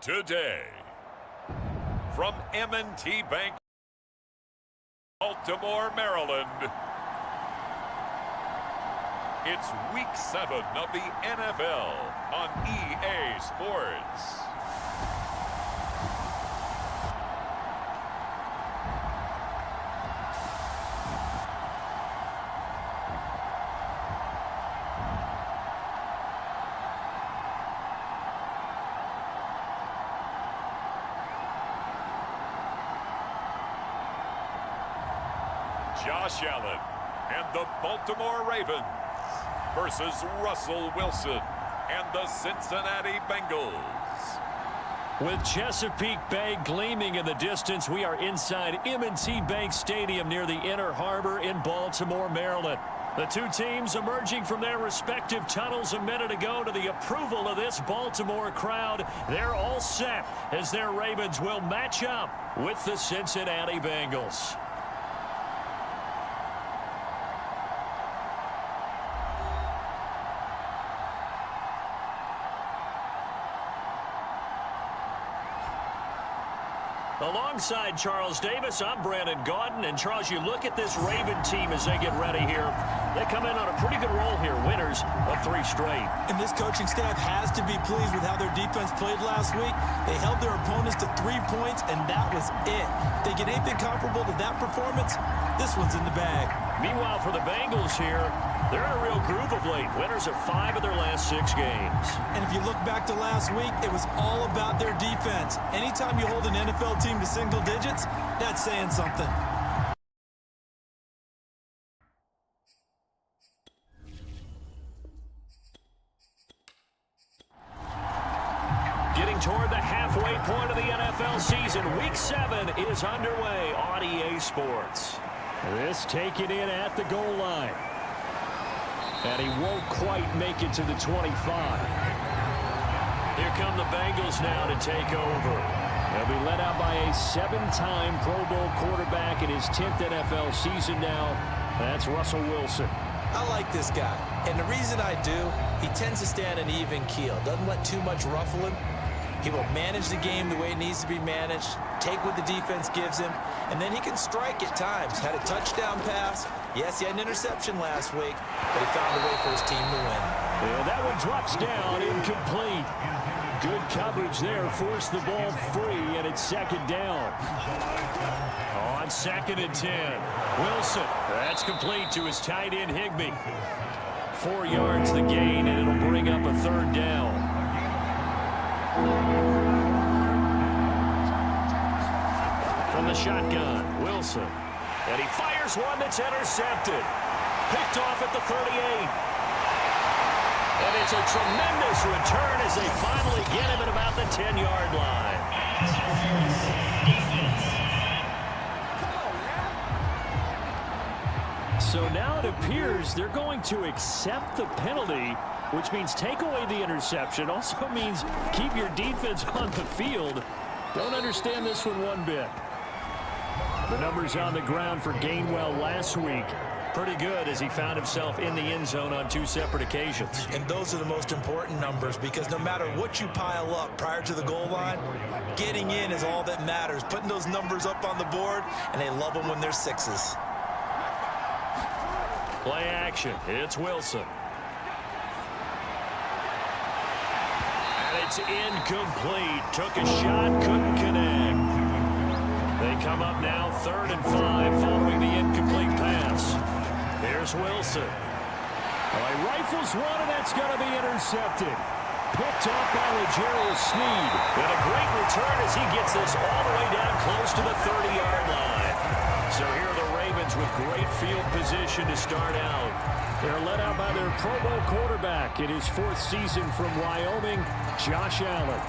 today. From M&T Bank, Baltimore, Maryland, it's Week 7 of the NFL on EA Sports. Josh Allen and the Baltimore Ravens versus Russell Wilson and the Cincinnati Bengals. With Chesapeake Bay gleaming in the distance, we are inside M&T Bank Stadium near the Inner Harbor in Baltimore, Maryland. The two teams emerging from their respective tunnels a minute ago to the approval of this Baltimore crowd. They're all set as their Ravens will match up with the Cincinnati Bengals. Alongside Charles Davis, I'm Brandon Gaudin. And Charles, you look at this Raven team as they get ready here. They come in on a pretty good roll here, winners of 3 straight. And this coaching staff has to be pleased with how their defense played last week. They held their opponents to 3 points, and that was it. If they get anything comparable to that performance, this one's in the bag. Meanwhile, for the Bengals here, they're in a real groove of late. Winners of 5 of their last 6 games. And if you look back to last week, it was all about their defense. Anytime you hold an NFL team to single digits, that's saying something. Getting toward the halfway point of the NFL season, Week 7 is underway on EA Sports. This taken in at the goal line. And he won't quite make it to the 25. Here come the Bengals now to take over. They'll be led out by a 7-time Pro Bowl quarterback in his 10th NFL season now. That's Russell Wilson. I like this guy. And the reason I do, he tends to stay on an even keel. Doesn't let too much ruffle him. He will manage the game the way it needs to be managed, take what the defense gives him, and then he can strike at times. Had a touchdown pass. Yes, he had an interception last week, but he found a way for his team to win. Yeah, that one drops down, incomplete. Good coverage there, forced the ball free, and it's 2nd down. On 2nd and 10. Wilson, that's complete to his tight end, Higbee. 4 yards the gain, and it'll bring up a 3rd down. From the shotgun, Wilson. And he fires one that's intercepted. Picked off at the 38. And it's a tremendous return as they finally get him at about the 10-yard line. So now it appears they're going to accept the penalty, which means take away the interception. Also means keep your defense on the field. Don't understand this one bit. The numbers on the ground for Gainwell last week. Pretty good as he found himself in the end zone on 2 separate occasions. And those are the most important numbers because no matter what you pile up prior to the goal line, getting in is all that matters. Putting those numbers up on the board, and they love them when they're 6s. Play action. It's Wilson. And it's incomplete. Took a shot, couldn't connect. They come up now 3rd and 5 following the incomplete pass. Here's Wilson. Well, he rifles one, and that's going to be intercepted. Picked off by L'Jarius Sneed. And a great return as he gets this all the way down close to the 30-yard line. So here are the Ravens with great field position to start out. They're led out by their Pro Bowl quarterback in his 4th season from Wyoming, Josh Allen.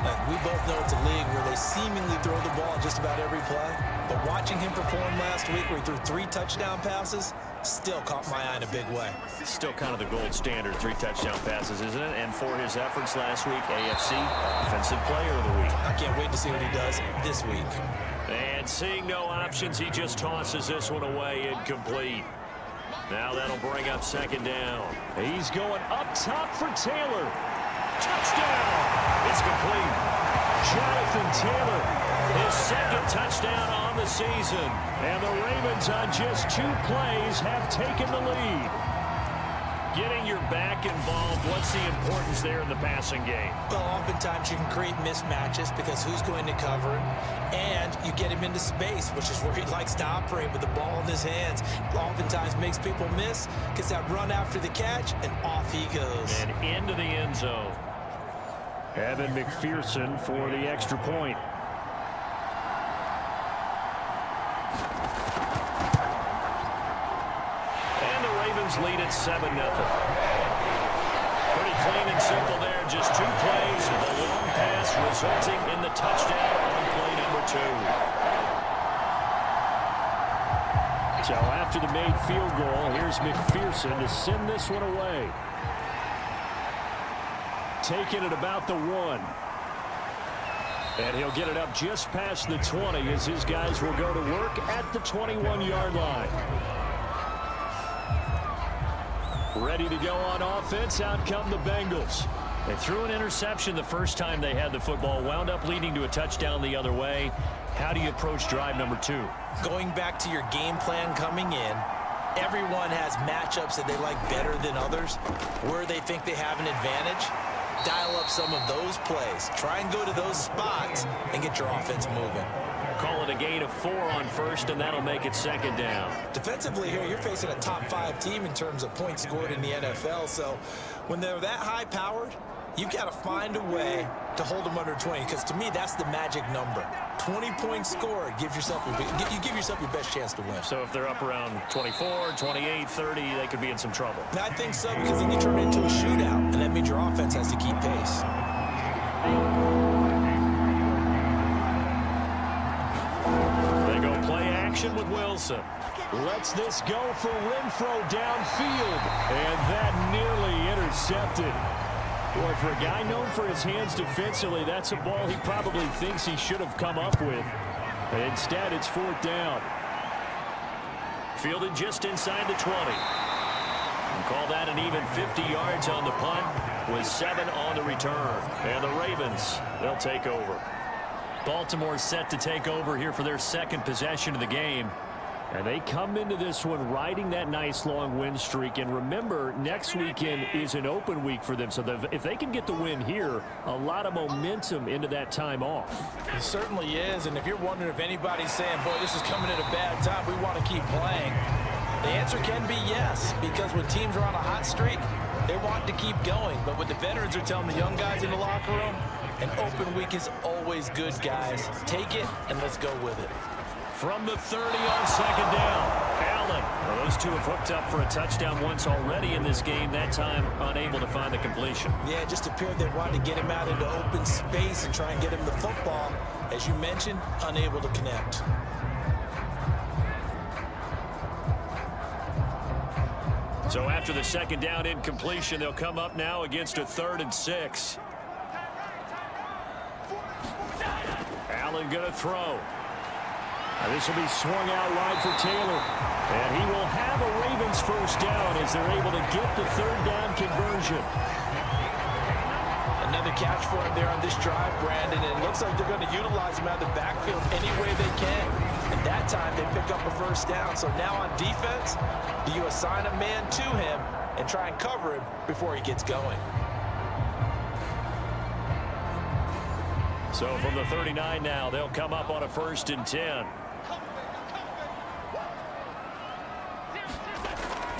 And we both know it's a league where they seemingly throw the ball just about every play. But watching him perform last week where he threw 3 touchdown passes still caught my eye in a big way. Still kind of the gold standard, 3 touchdown passes, isn't it? And for his efforts last week, AFC Offensive Player of the Week. I can't wait to see what he does this week. And seeing no options, he just tosses this one away, incomplete. Now that'll bring up 2nd down. He's going up top for Taylor. Touchdown! It's complete. Jonathan Taylor, his second touchdown on the season. And the Ravens on just 2 plays have taken the lead. Getting your back involved, what's the importance there in the passing game? Well, oftentimes you can create mismatches because who's going to cover him, and you get him into space, which is where he likes to operate with the ball in his hands. Oftentimes makes people miss, gets that run after the catch, and off he goes. And into the end zone. Evan McPherson for the extra point. Lead at 7-0. Pretty clean and simple there. Just 2 plays. The long pass resulting in the touchdown on play number 2. So after the made field goal, here's McPherson to send this one away. Taking it about the 1. And he'll get it up just past the 20 as his guys will go to work at the 21-yard line. Ready to go on offense. Out come the Bengals. They threw an interception the first time they had the football. Wound up leading to a touchdown the other way. How do you approach drive number 2? Going back to your game plan coming in, everyone has matchups that they like better than others. Where they think they have an advantage, dial up some of those plays. Try and go to those spots and get your offense moving. Call it a gain of 4 on first, and that'll make it 2nd down. Defensively here, you're facing a top 5 team in terms of points scored in the NFL. So when they're that high-powered, you've got to find a way to hold them under 20. Because to me, that's the magic number. 20 points scored gives yourself you give yourself your best chance to win. So if they're up around 24, 28, 30, they could be in some trouble. I think so, because then you turn it into a shootout, and that means your offense has to keep pace. With Wilson. Lets this go for Renfro downfield. And that nearly intercepted. Boy, for a guy known for his hands defensively, that's a ball he probably thinks he should have come up with. But instead, it's 4th down. Fielded just inside the 20. And call that an even 50 yards on the punt with 7 on the return. And the Ravens, they'll take over. Baltimore set to take over here for their 2nd possession of the game. And they come into this one riding that nice long win streak. And remember, next weekend is an open week for them. So if they can get the win here, a lot of momentum into that time off. It certainly is. And if you're wondering if anybody's saying, boy, this is coming at a bad time, we want to keep playing, the answer can be yes. Because when teams are on a hot streak, they want to keep going. But what the veterans are telling the young guys in the locker room, an open week is always good, guys. Take it, and let's go with it. From the 30 on 2nd down, Allen. Well, those two have hooked up for a touchdown once already in this game, that time unable to find the completion. Yeah, it just appeared they wanted to get him out into open space and try and get him the football. As you mentioned, unable to connect. So after the 2nd down incompletion, they'll come up now against a 3rd and 6. Allen going to throw. This will be swung out wide for Taylor. And he will have a Ravens 1st down as they're able to get the 3rd down conversion. Another catch for him there on this drive, Brandon. And it looks like they're going to utilize him out of the backfield any way they can. And that time they pick up a 1st down. So now on defense, do you assign a man to him and try and cover him before he gets going? So from the 39 now, they'll come up on a 1st and 10.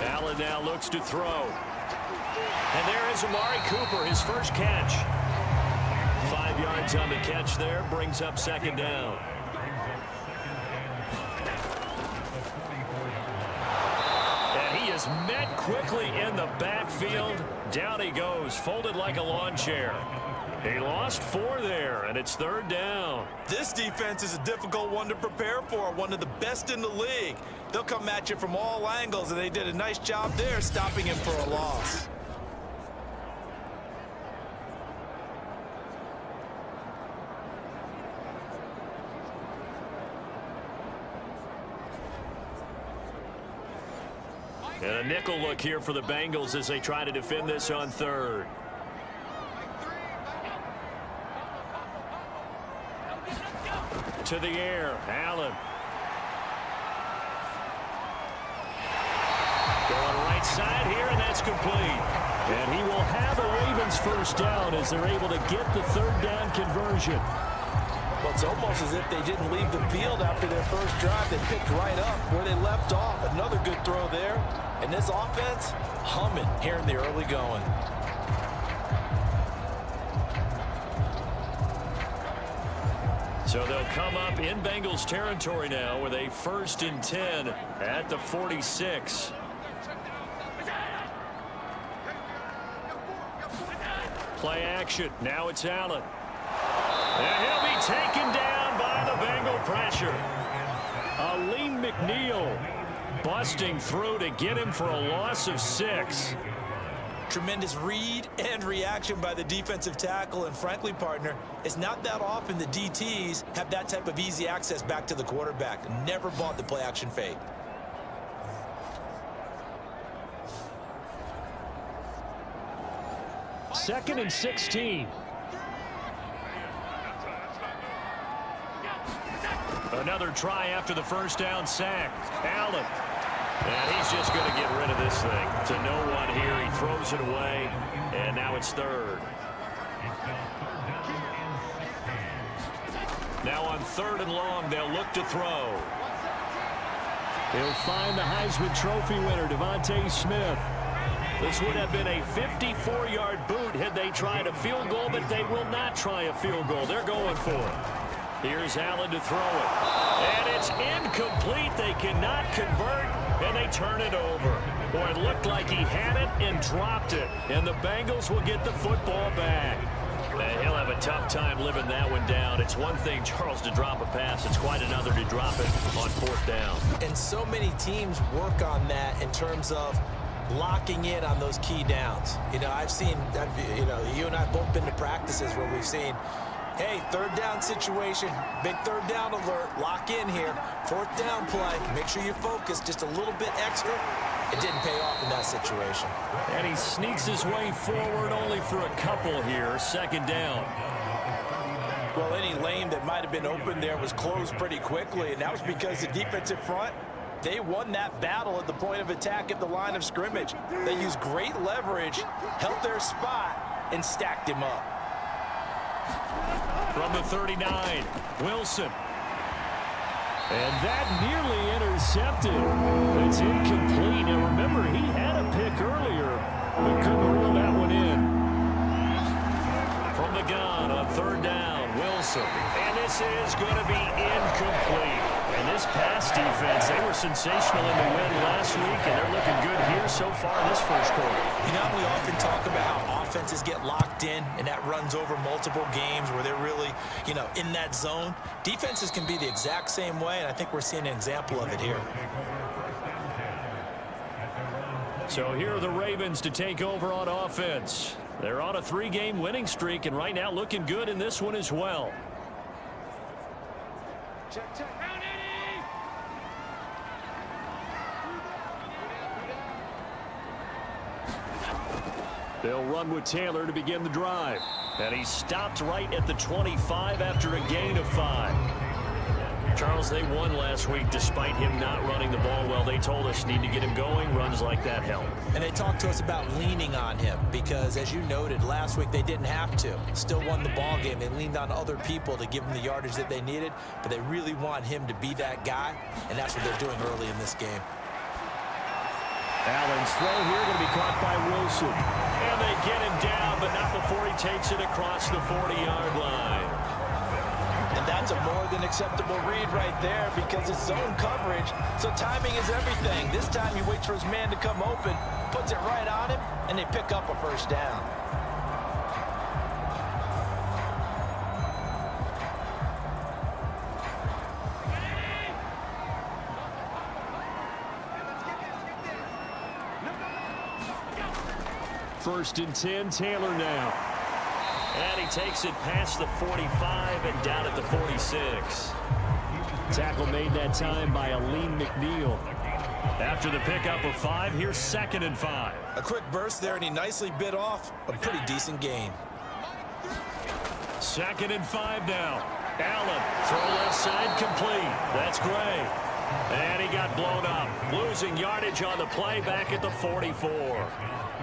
Allen now looks to throw. And there is Amari Cooper, his 1st catch. 5 yards on the catch there, brings up 2nd down. And he is met quickly in the backfield. Down he goes, folded like a lawn chair. He lost 4 there, and it's 3rd down. This defense is a difficult one to prepare for, one of the best in the league. They'll come at you from all angles, and they did a nice job there stopping him for a loss. And a nickel look here for the Bengals as they try to defend this on 3rd. to the air. Allen. Going right side here, and that's complete. And he will have a Ravens first down as they're able to get the third down conversion. Well, it's almost as if they didn't leave the field after their first drive. They picked right up where they left off. Another good throw there. And this offense, humming here in the early going. So they'll come up in Bengals territory now with a 1st and 10 at the 46. Play action. Now it's Allen. And he'll be taken down by the Bengal pressure. Aleem McNeil busting through to get him for a loss of 6. Tremendous read and reaction by the defensive tackle. And frankly, partner, it's not that often the DTs have that type of easy access back to the quarterback. Never bought the play action fake. Second and 16. Another try after the first down sack. Allen. And he's just going to get rid of this thing. To no one here. He throws it away. And now it's 3rd. Now on 3rd and long, they'll look to throw. He'll find the Heisman Trophy winner, Devontae Smith. This would have been a 54-yard boot had they tried a field goal, but they will not try a field goal. They're going for it. Here's Allen to throw it. And it's incomplete. They cannot convert, and they turn it over. Boy, it looked like he had it and dropped it. And the Bengals will get the football back. And he'll have a tough time living that one down. It's one thing, Charles, to drop a pass. It's quite another to drop it on 4th down. And so many teams work on that in terms of locking in on those key downs. You know, you and I have both been to practices where we've seen, hey, 3rd down situation, big 3rd down alert, lock in here, 4th down play, make sure you're focused just a little bit extra. It didn't pay off in that situation. And he sneaks his way forward only for a couple here, 2nd down. Well, any lane that might have been open there was closed pretty quickly, and that was because the defensive front, they won that battle at the point of attack at the line of scrimmage. They used great leverage, held their spot, and stacked him up. From the 39, Wilson. And that nearly intercepted. It's incomplete. And remember, he had a pick earlier, but couldn't reel that one in. From the gun on 3rd down, Wilson. And this is going to be incomplete. And this pass defense, they were sensational in the win last week, and they're looking good here so far in this first quarter. You know, we often talk about how offenses get locked in, and that runs over multiple games where they're really, you know, in that zone. Defenses can be the exact same way, and I think we're seeing an example of it here. So here are the Ravens to take over on offense. They're on a 3-game winning streak, and right now looking good in this one as well. Check, check. They'll run with Taylor to begin the drive. And he stopped right at the 25 after a gain of 5. Charles, they won last week despite him not running the ball well. They told us need to get him going. Runs like that help. And they talked to us about leaning on him because, as you noted, last week they didn't have to. Still won the ball game. They leaned on other people to give them the yardage that they needed, but they really want him to be that guy, and that's what they're doing early in this game. Allen's throw here going to be caught by Wilson. And they get him down, but not before he takes it across the 40-yard line. And that's a more than acceptable read right there because it's zone coverage, so timing is everything. This time he waits for his man to come open, puts it right on him, and they pick up a first down. First and 10, Taylor now. And he takes it past the 45 and down at the 46. Tackle made that time by Aleem McNeil. After the pickup of 5, here's 2nd and 5. A quick burst there, and he nicely bit off a pretty decent gain. 2nd and 5 now. Allen, throw left side, complete. That's Gray. And he got blown up. Losing yardage on the play back at the 44.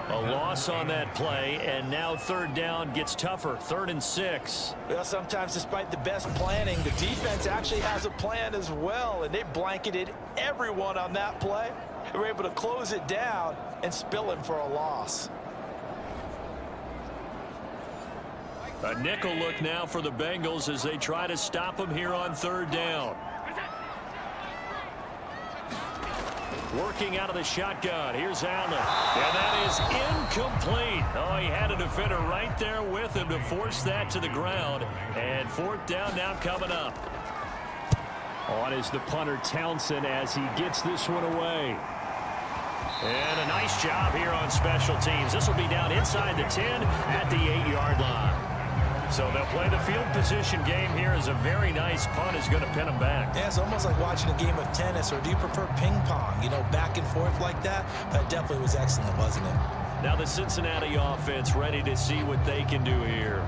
A loss on that play, and now third down gets tougher. 3rd and 6. Well, sometimes despite the best planning, the defense actually has a plan as well, and they blanketed everyone on that play. They were able to close it down and spill him for a loss. A nickel look now for the Bengals as they try to stop him here on 3rd down. Working out of the shotgun. Here's Allen. And that is incomplete. Oh, he had a defender right there with him to force that to the ground. And 4th down now coming up. On is the punter Townsend as he gets this one away. And a nice job here on special teams. This will be down inside the 10 at the 8-yard line. So they'll play the field position game here as a very nice punt is going to pin them back. Yeah, it's almost like watching a game of tennis, or do you prefer ping pong? You know, back and forth like that? That definitely was excellent, wasn't it? Now the Cincinnati offense ready to see what they can do here.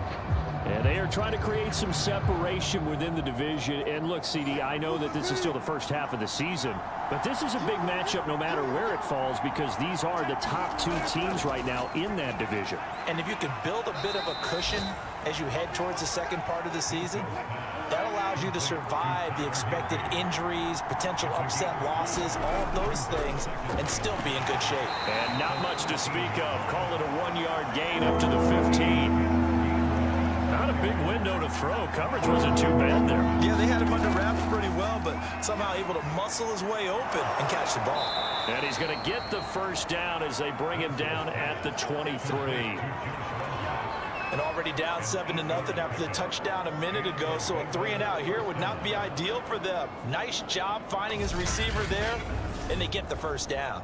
And they are trying to create some separation within the division. And look, CD, I know that this is still the first half of the season, but this is a big matchup no matter where it falls because these are the top 2 teams right now in that division. And if you can build a bit of a cushion as you head towards the second part of the season, that allows you to survive the expected injuries, potential upset losses, all of those things, and still be in good shape. And not much to speak of. Call it a 1-yard gain up to the 15. Not a big window to throw. Coverage wasn't too bad there. Yeah, they had him under wraps pretty well, but somehow able to muscle his way open and catch the ball. And he's going to get the first down as they bring him down at the 23. And already down 7-0 after the touchdown a minute ago, so a 3-and-out here would not be ideal for them. Nice job finding his receiver there, and they get the first down.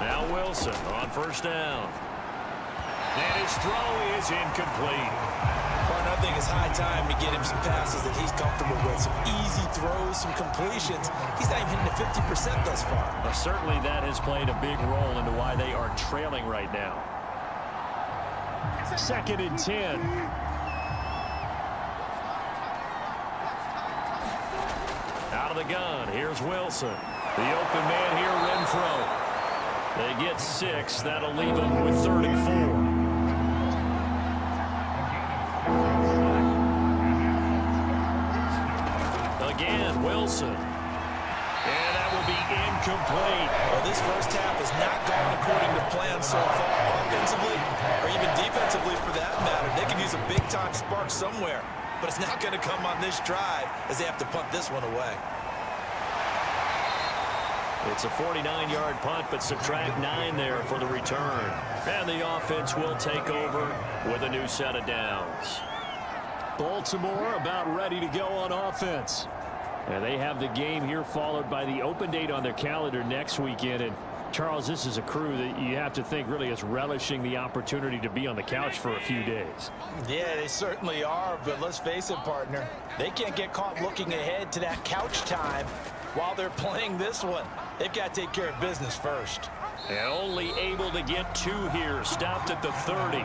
Now Wilson on first down. And his throw is incomplete. Well, I think it's high time to get him some passes that he's comfortable with. Some easy throws, some completions. He's not even hitting the 50% thus far. Well, certainly that has played a big role into why they are trailing right now. 2nd and 10. Out of the gun. Here's Wilson. The open man here, Renfro. They get 6. That'll leave them with 3rd and 4. Again, Wilson. And that will be incomplete. Well, this first half has not gone according to plan so far, offensively or even defensively for that matter. They can use a big-time spark somewhere, but it's not going to come on this drive as they have to punt this one away. It's a 49-yard punt, but subtract 9 there for the return. And the offense will take over with a new set of downs. Baltimore about ready to go on offense. And they have the game here followed by the open date on their calendar next weekend. And Charles, this is a crew that you have to think really is relishing the opportunity to be on the couch for a few days. Yeah, they certainly are, but let's face it, partner. They can't get caught looking ahead to that couch time while they're playing this one. They've got to take care of business first. And only able to get 2 here, stopped at the 30.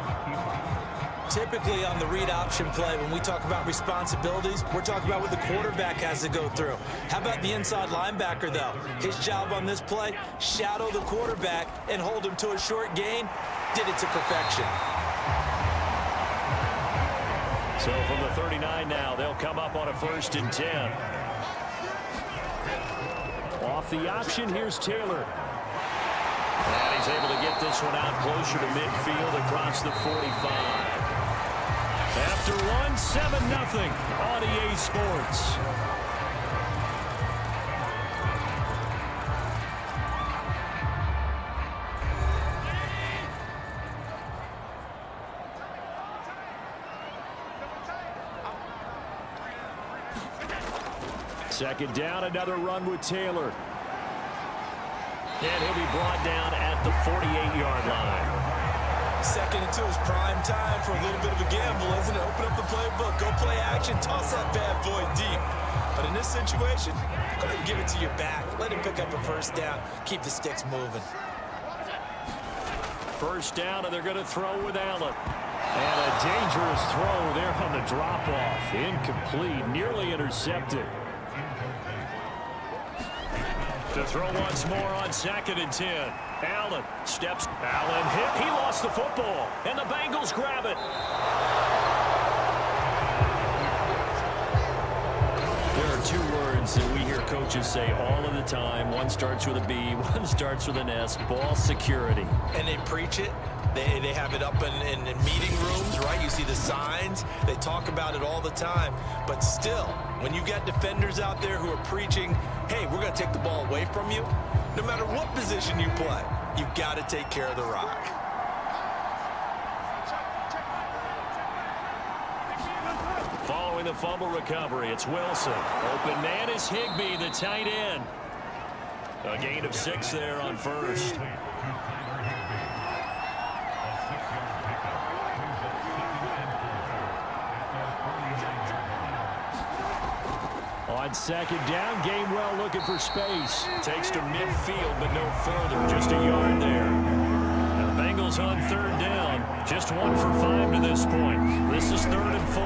Typically on the read option play, when we talk about responsibilities, we're talking about what the quarterback has to go through. How about the inside linebacker, though? His job on this play, shadow the quarterback and hold him to a short gain. Did it to perfection. So from the 39 now, they'll come up on a 1st and 10. Off the option, here's Taylor. And he's able to get this one out closer to midfield across the 45. After one, 7-0 on EA Sports. Second down, another run with Taylor. And he'll be brought down at the 48-yard line. Second and 2 is prime time for a little bit of a gamble, isn't it? Open up the playbook, go play action, toss that bad boy deep. But in this situation, go ahead and give it to your back. Let him pick up a first down. Keep the sticks moving. First down, and they're going to throw with Allen. And a dangerous throw there on the drop-off. Incomplete, nearly intercepted. To throw once more on 2nd and 10. Allen steps. Allen hit. He lost the football. And the Bengals grab it. There are 2 words that we hear coaches say all of the time. One starts with a B, one starts with an S. Ball security. And they preach it. They have it up in meeting rooms, right? You see the signs. They talk about it all the time. But still, when you got defenders out there who are preaching, hey, we're going to take the ball away from you, no matter what position you play, you've got to take care of the rock. Following the fumble recovery, it's Wilson. Open man is Higbee, the tight end. A gain of 6 there on first. On 2nd down, Gainwell looking for space. Takes to midfield, but no further. Just a yard there. And the Bengals on 3rd down. Just 1 for 5 to this point. This is 3rd and 4.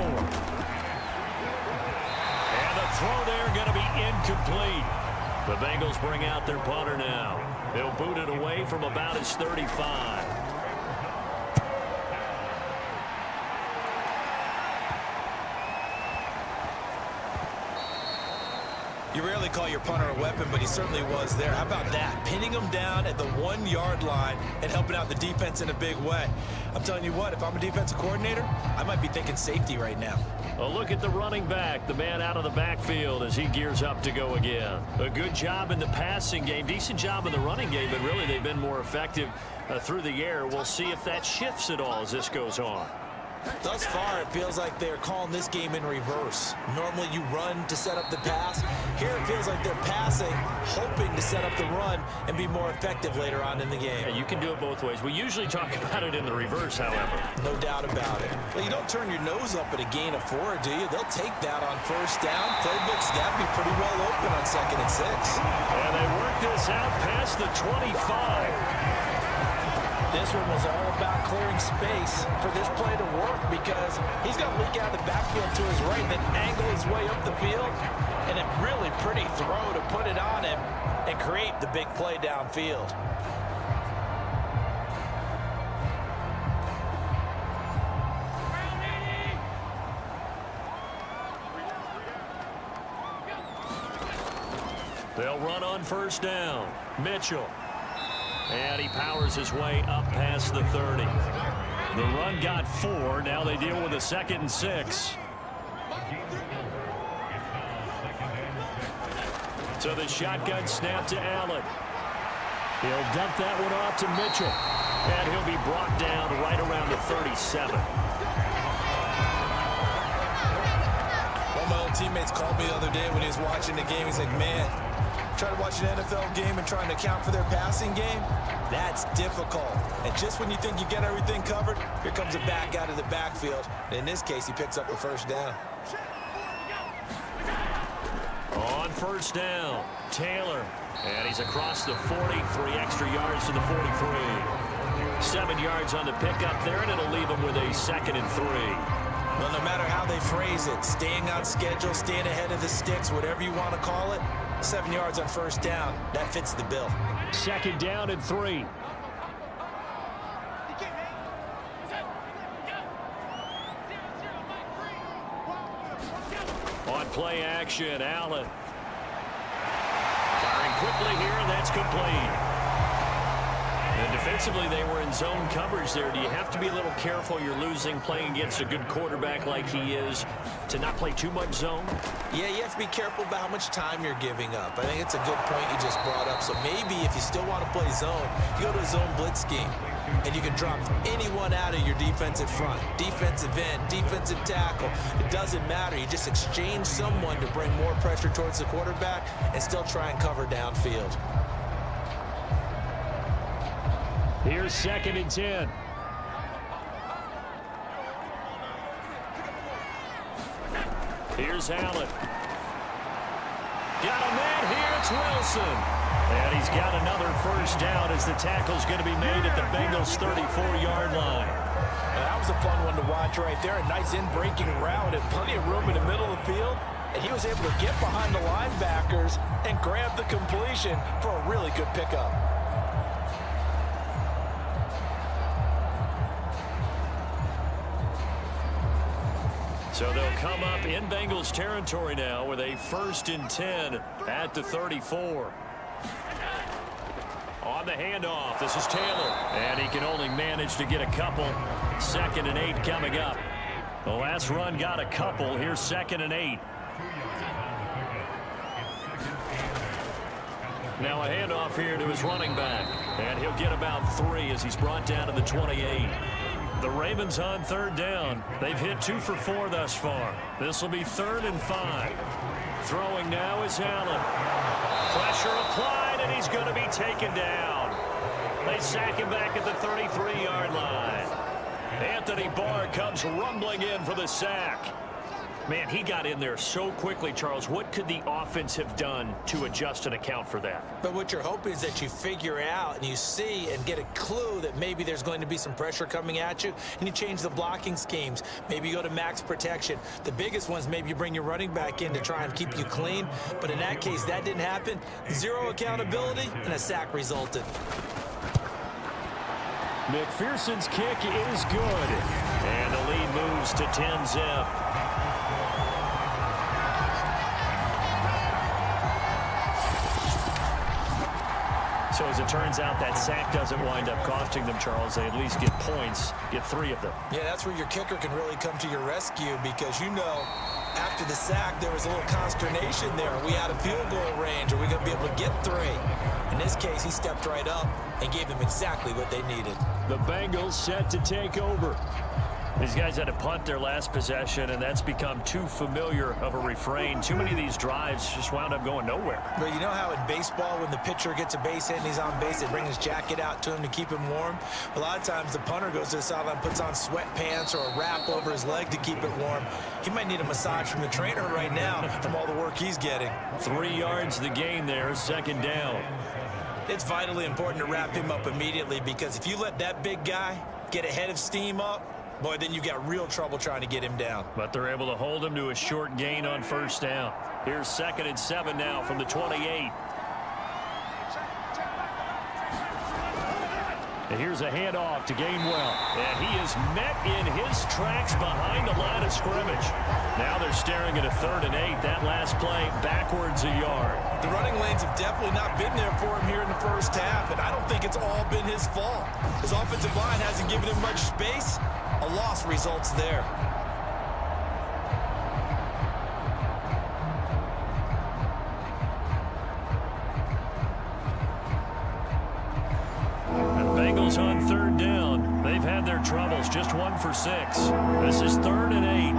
And the throw there going to be incomplete. The Bengals bring out their punter now. They'll boot it away from about his 35. You rarely call your punter a weapon, but he certainly was there. How about that? Pinning him down at the 1-yard line and helping out the defense in a big way. I'm telling you what, if I'm a defensive coordinator, I might be thinking safety right now. A look at the running back, the man out of the backfield as he gears up to go again. A good job in the passing game, decent job in the running game, but really they've been more effective through the air. We'll see if that shifts at all as this goes on. Thus far, it feels like they're calling this game in reverse. Normally you run to set up the pass. Here it feels like they're passing, hoping to set up the run and be more effective later on in the game. Yeah, you can do it both ways. We usually talk about it in the reverse, however. No doubt about it. Well, you don't turn your nose up at a gain of 4, do you? They'll take that on first down. Playbook's got to be pretty well open on 2nd and 6. And they work this out past the 25. This one was all about clearing space for this play to work because he's going to leak out of the backfield to his right and then angle his way up the field. And a really pretty throw to put it on him and create the big play downfield. They'll run on first down. Mitchell. And he powers his way up past the 30. The run got 4. Now they deal with a 2nd and 6. So the shotgun snap to Allen. He'll dump that one off to Mitchell. And he'll be brought down right around the 37. One of my old teammates called me the other day when he was watching the game. He's like, man, trying to watch an NFL game and trying to account for their passing game, that's difficult. And just when you think you get everything covered, here comes a back out of the backfield. And in this case, he picks up a first down. On first down, Taylor. And he's across the 40, 3 extra yards to the 43. 7 yards on the pickup there, and it'll leave him with a 2nd and 3. Well, no matter how they phrase it, staying on schedule, staying ahead of the sticks, whatever you want to call it, 7 yards on first down, that fits the bill. 2nd down and 3. On play action, Allen. Firing quickly here, and that's complete. And defensively, they were in zone coverage there. Do you have to be a little careful? You're losing, playing against a good quarterback like he is, to not play too much zone? Yeah, you have to be careful about how much time you're giving up. I think it's a good point you just brought up. So maybe if you still want to play zone, you go to a zone blitz scheme, and you can drop anyone out of your defensive front, defensive end, defensive tackle. It doesn't matter. You just exchange someone to bring more pressure towards the quarterback and still try and cover downfield. Here's 2nd and 10. Here's Allen. Got a man here. It's Wilson. And he's got another first down as the tackle's going to be made at the Bengals' 34-yard line. That was a fun one to watch right there. A nice in-breaking route and plenty of room in the middle of the field. And he was able to get behind the linebackers and grab the completion for a really good pickup. So they'll come up in Bengals territory now with a 1st and 10 at the 34. On the handoff, this is Taylor. And he can only manage to get a couple. 2nd and 8 coming up. The last run got a couple. Here's 2nd and 8. Now a handoff here to his running back. And he'll get about 3 as he's brought down to the 28. The Ravens on 3rd down. They've hit 2 for 4 thus far. This will be 3rd and 5. Throwing now is Allen. Pressure applied, and he's going to be taken down. They sack him back at the 33-yard line. Anthony Barr comes rumbling in for the sack. Man, he got in there so quickly, Charles. What could the offense have done to adjust and account for that? But what you're hoping is that you figure out and you see and get a clue that maybe there's going to be some pressure coming at you, and you change the blocking schemes. Maybe you go to max protection. The biggest ones, maybe you bring your running back in to try and keep you clean. But in that case, that didn't happen. 0 accountability, and a sack resulted. McPherson's kick is good. And the lead moves to 10-zip. So as it turns out, that sack doesn't wind up costing them, Charles. They at least get points, get 3 of them. Yeah, that's where your kicker can really come to your rescue because, you know, after the sack, there was a little consternation there. Are we out of field goal range? Are we going to be able to get 3? In this case, he stepped right up and gave them exactly what they needed. The Bengals set to take over. These guys had to punt their last possession, and that's become too familiar of a refrain. Too many of these drives just wound up going nowhere. But you know how in baseball, when the pitcher gets a base hit and he's on base, they bring his jacket out to him to keep him warm? A lot of times the punter goes to the sideline, puts on sweatpants or a wrap over his leg to keep it warm. He might need a massage from the trainer right now from all the work he's getting. 3 yards the gain there, 2nd down. It's vitally important to wrap him up immediately because if you let that big guy get a head of steam up, boy, then you got real trouble trying to get him down. But they're able to hold him to a short gain on 1st down. Here's 2nd and 7 now from the 28. And here's a handoff to Gainwell. And he is met in his tracks behind the line of scrimmage. Now they're staring at a 3rd and 8. That last play backwards a yard. The running lanes have definitely not been there for him here in the first half, and I don't think it's all been his fault. His offensive line hasn't given him much space. A loss results there. Bengals on 3rd down. They've had their troubles. Just 1 for 6. This is 3rd and 8.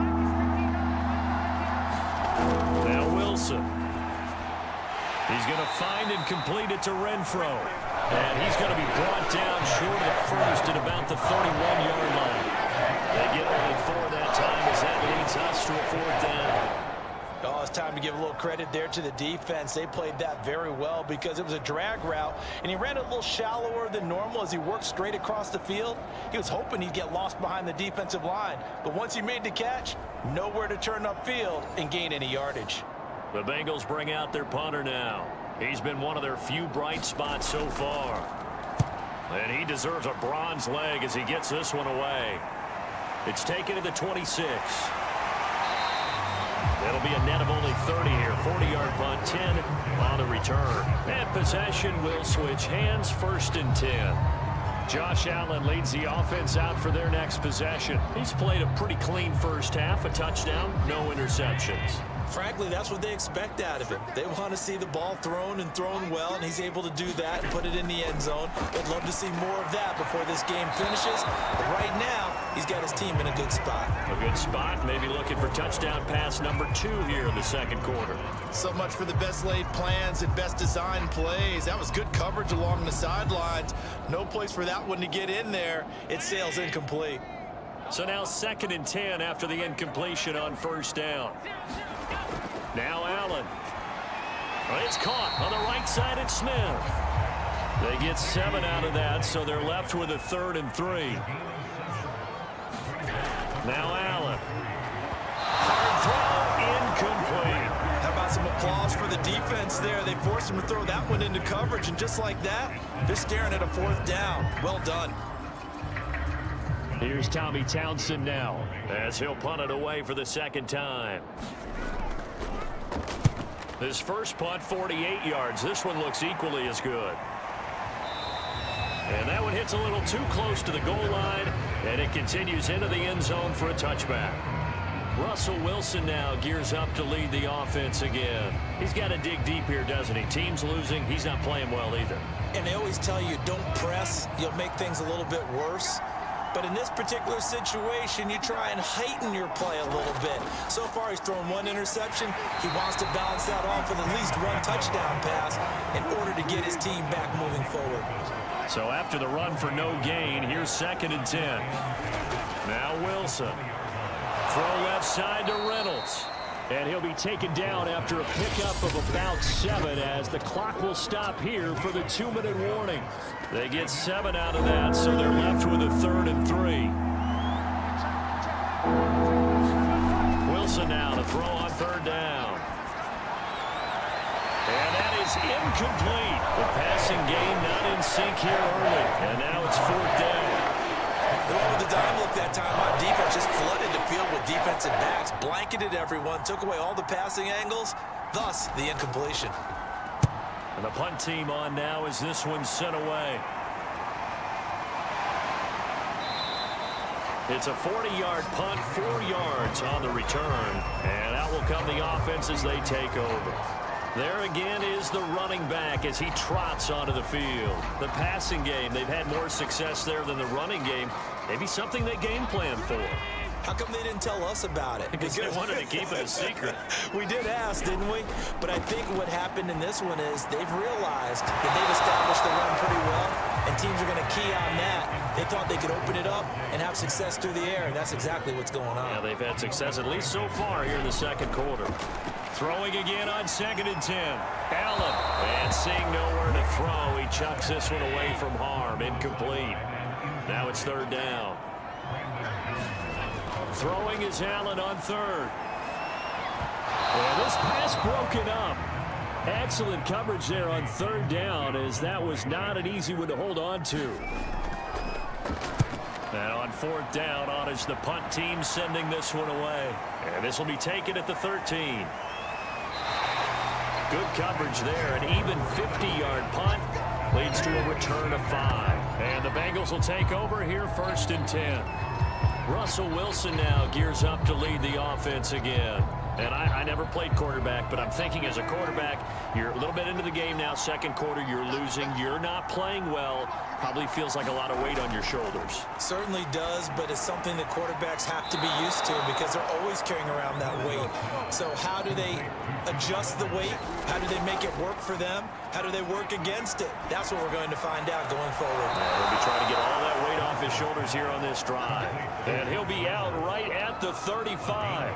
Now Wilson. He's going to find and complete it to Renfro. And he's going to be brought down short of the 1st at about the 31-yard line. They get only 4 that time as that leads us to a 4th down. Oh, it's time to give a little credit there to the defense. They played that very well because it was a drag route, and he ran it a little shallower than normal as he worked straight across the field. He was hoping he'd get lost behind the defensive line, but once he made the catch, nowhere to turn upfield and gain any yardage. The Bengals bring out their punter now. He's been one of their few bright spots so far. And he deserves a bronze leg as he gets this one away. It's taken to the 26. That'll be a net of only 30 here. 40-yard punt, 10 on the return. And possession will switch hands, 1st and 10. Josh Allen leads the offense out for their next possession. He's played a pretty clean first half, a touchdown, no interceptions. Frankly, that's what they expect out of him. They want to see the ball thrown and thrown well, and he's able to do that and put it in the end zone. They'd love to see more of that before this game finishes. But right now, he's got his team in a good spot. A good spot, maybe looking for touchdown pass number 2 here in the 2nd quarter. So much for the best laid plans and best designed plays. That was good coverage along the sidelines. No place for that one to get in there. It sails incomplete. So now 2nd and 10 after the incompletion on first down. Now Allen. It's caught on the right side at Smith. They get 7 out of that, so they're left with a 3rd and 3. Now Allen. Hard throw, incomplete. How about some applause for the defense there? They forced him to throw that one into coverage, and just like that, they're staring at a 4th down. Well done. Here's Tommy Townsend now, as he'll punt it away for the 2nd time. This first punt, 48 yards. This one looks equally as good. And that one hits a little too close to the goal line, and it continues into the end zone for a touchback. Russell Wilson now gears up to lead the offense again. He's got to dig deep here, doesn't he? Team's losing. He's not playing well either. And they always tell you, don't press. You'll make things a little bit worse. But in this particular situation, you try and heighten your play a little bit. So far, he's thrown 1 interception. He wants to balance that off with at least 1 touchdown pass in order to get his team back moving forward. So after the run for no gain, here's 2nd and 10. Now Wilson. Throw left side to Reynolds. And he'll be taken down after a pickup of about 7 as the clock will stop here for the 2-minute warning. They get 7 out of that, so they're left with a 3rd and 3. Wilson now to throw on 3rd down. And that is incomplete. The passing game not in sync here early. And now it's 4th down. The one with the dime look that time on defense just flooded the field with defensive backs, blanketed everyone, took away all the passing angles, thus the incompletion. And the punt team on now as this one's sent away. It's a 40-yard punt, 4 yards on the return. And out will come the offense as they take over. There again is the running back as he trots onto the field. The passing game, they've had more success there than the running game. Maybe something they game plan for. How come they didn't tell us about it? Because they wanted to keep it a secret. We did ask, didn't we? But I think what happened in this one is they've realized that they've established the run pretty well, and teams are going to key on that. They thought they could open it up and have success through the air, and that's exactly what's going on. Yeah, they've had success at least so far here in the 2nd quarter. Throwing again on 2nd and 10. Allen, and seeing nowhere to throw, he chucks this one away from harm. Incomplete. Now it's 3rd down. Throwing is Allen on 3rd. And this pass broken up. Excellent coverage there on 3rd down, as that was not an easy one to hold on to. And on 4th down, on is the punt team sending this one away. And this will be taken at the 13. Good coverage there. An even 50-yard punt leads to a return of 5. And the Bengals will take over here 1st and 10. Russell Wilson now gears up to lead the offense again. And I never played quarterback, but I'm thinking as a quarterback, you're a little bit into the game now, 2nd quarter, you're losing, you're not playing well. Probably feels like a lot of weight on your shoulders. Certainly does, but it's something that quarterbacks have to be used to because they're always carrying around that weight. So how do they adjust the weight? How do they make it work for them? How do they work against it? That's what we're going to find out going forward. They'll be trying to get all that weight off his shoulders here on this drive. And he'll be out right at the 35.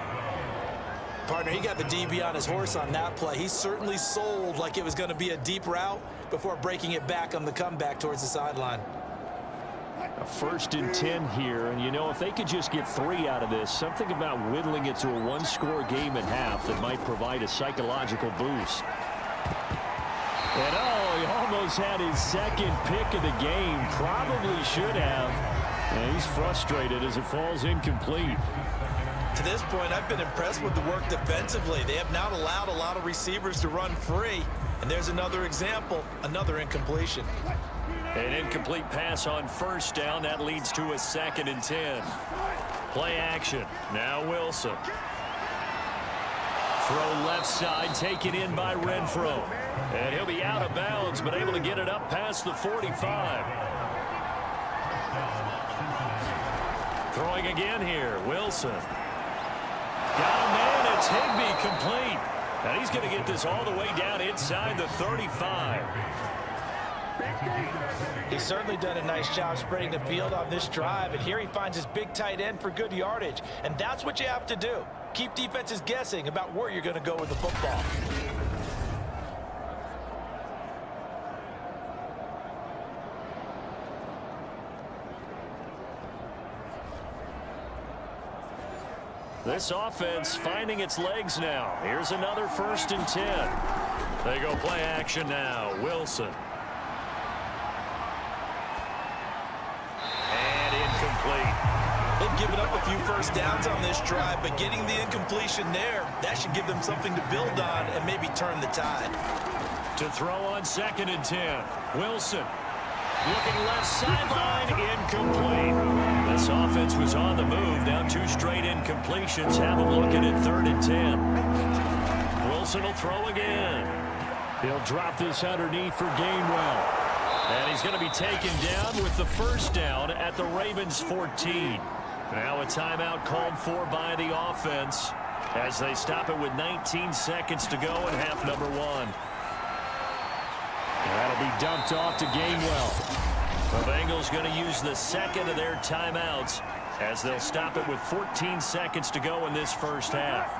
Partner, he got the DB on his horse on that play. He certainly sold like it was going to be a deep route before breaking it back on the comeback towards the sideline. A 1st and 10 here, and you know, if they could just get 3 out of this, something about whittling it to a 1-score game at half that might provide a psychological boost. And oh, he almost had his 2nd pick of the game. Probably should have. And he's frustrated as it falls incomplete. To this point, I've been impressed with the work defensively. They have not allowed a lot of receivers to run free. And there's another example, another incompletion. An incomplete pass on 1st down. That leads to a 2nd and 10. Play action. Now Wilson. Throw left side, taken in by Renfro. And he'll be out of bounds, but able to get it up past the 45. Throwing again here, Wilson. Got a man, it's Higbee, complete. And he's going to get this all the way down inside the 35. He's certainly done a nice job spreading the field on this drive, and here he finds his big tight end for good yardage. And that's what you have to do. Keep defenses guessing about where you're going to go with the football. This offense finding its legs now. Here's another 1st and 10. They go play action now. Wilson. And incomplete. They've given up a few first downs on this drive, but getting the incompletion there, that should give them something to build on and maybe turn the tide. To throw on 2nd and 10. Wilson. Looking left sideline, incomplete. This offense was on the move. Now 2 straight incompletions. Have them looking at 3rd and 10. Wilson will throw again. He'll drop this underneath for Gainwell. And he's going to be taken down with the 1st down at the Ravens' 14. Now a timeout called for by the offense as they stop it with 19 seconds to go in half number 1. That'll be dumped off to Gainwell. The Bengals going to use the 2nd of their timeouts as they'll stop it with 14 seconds to go in this first half.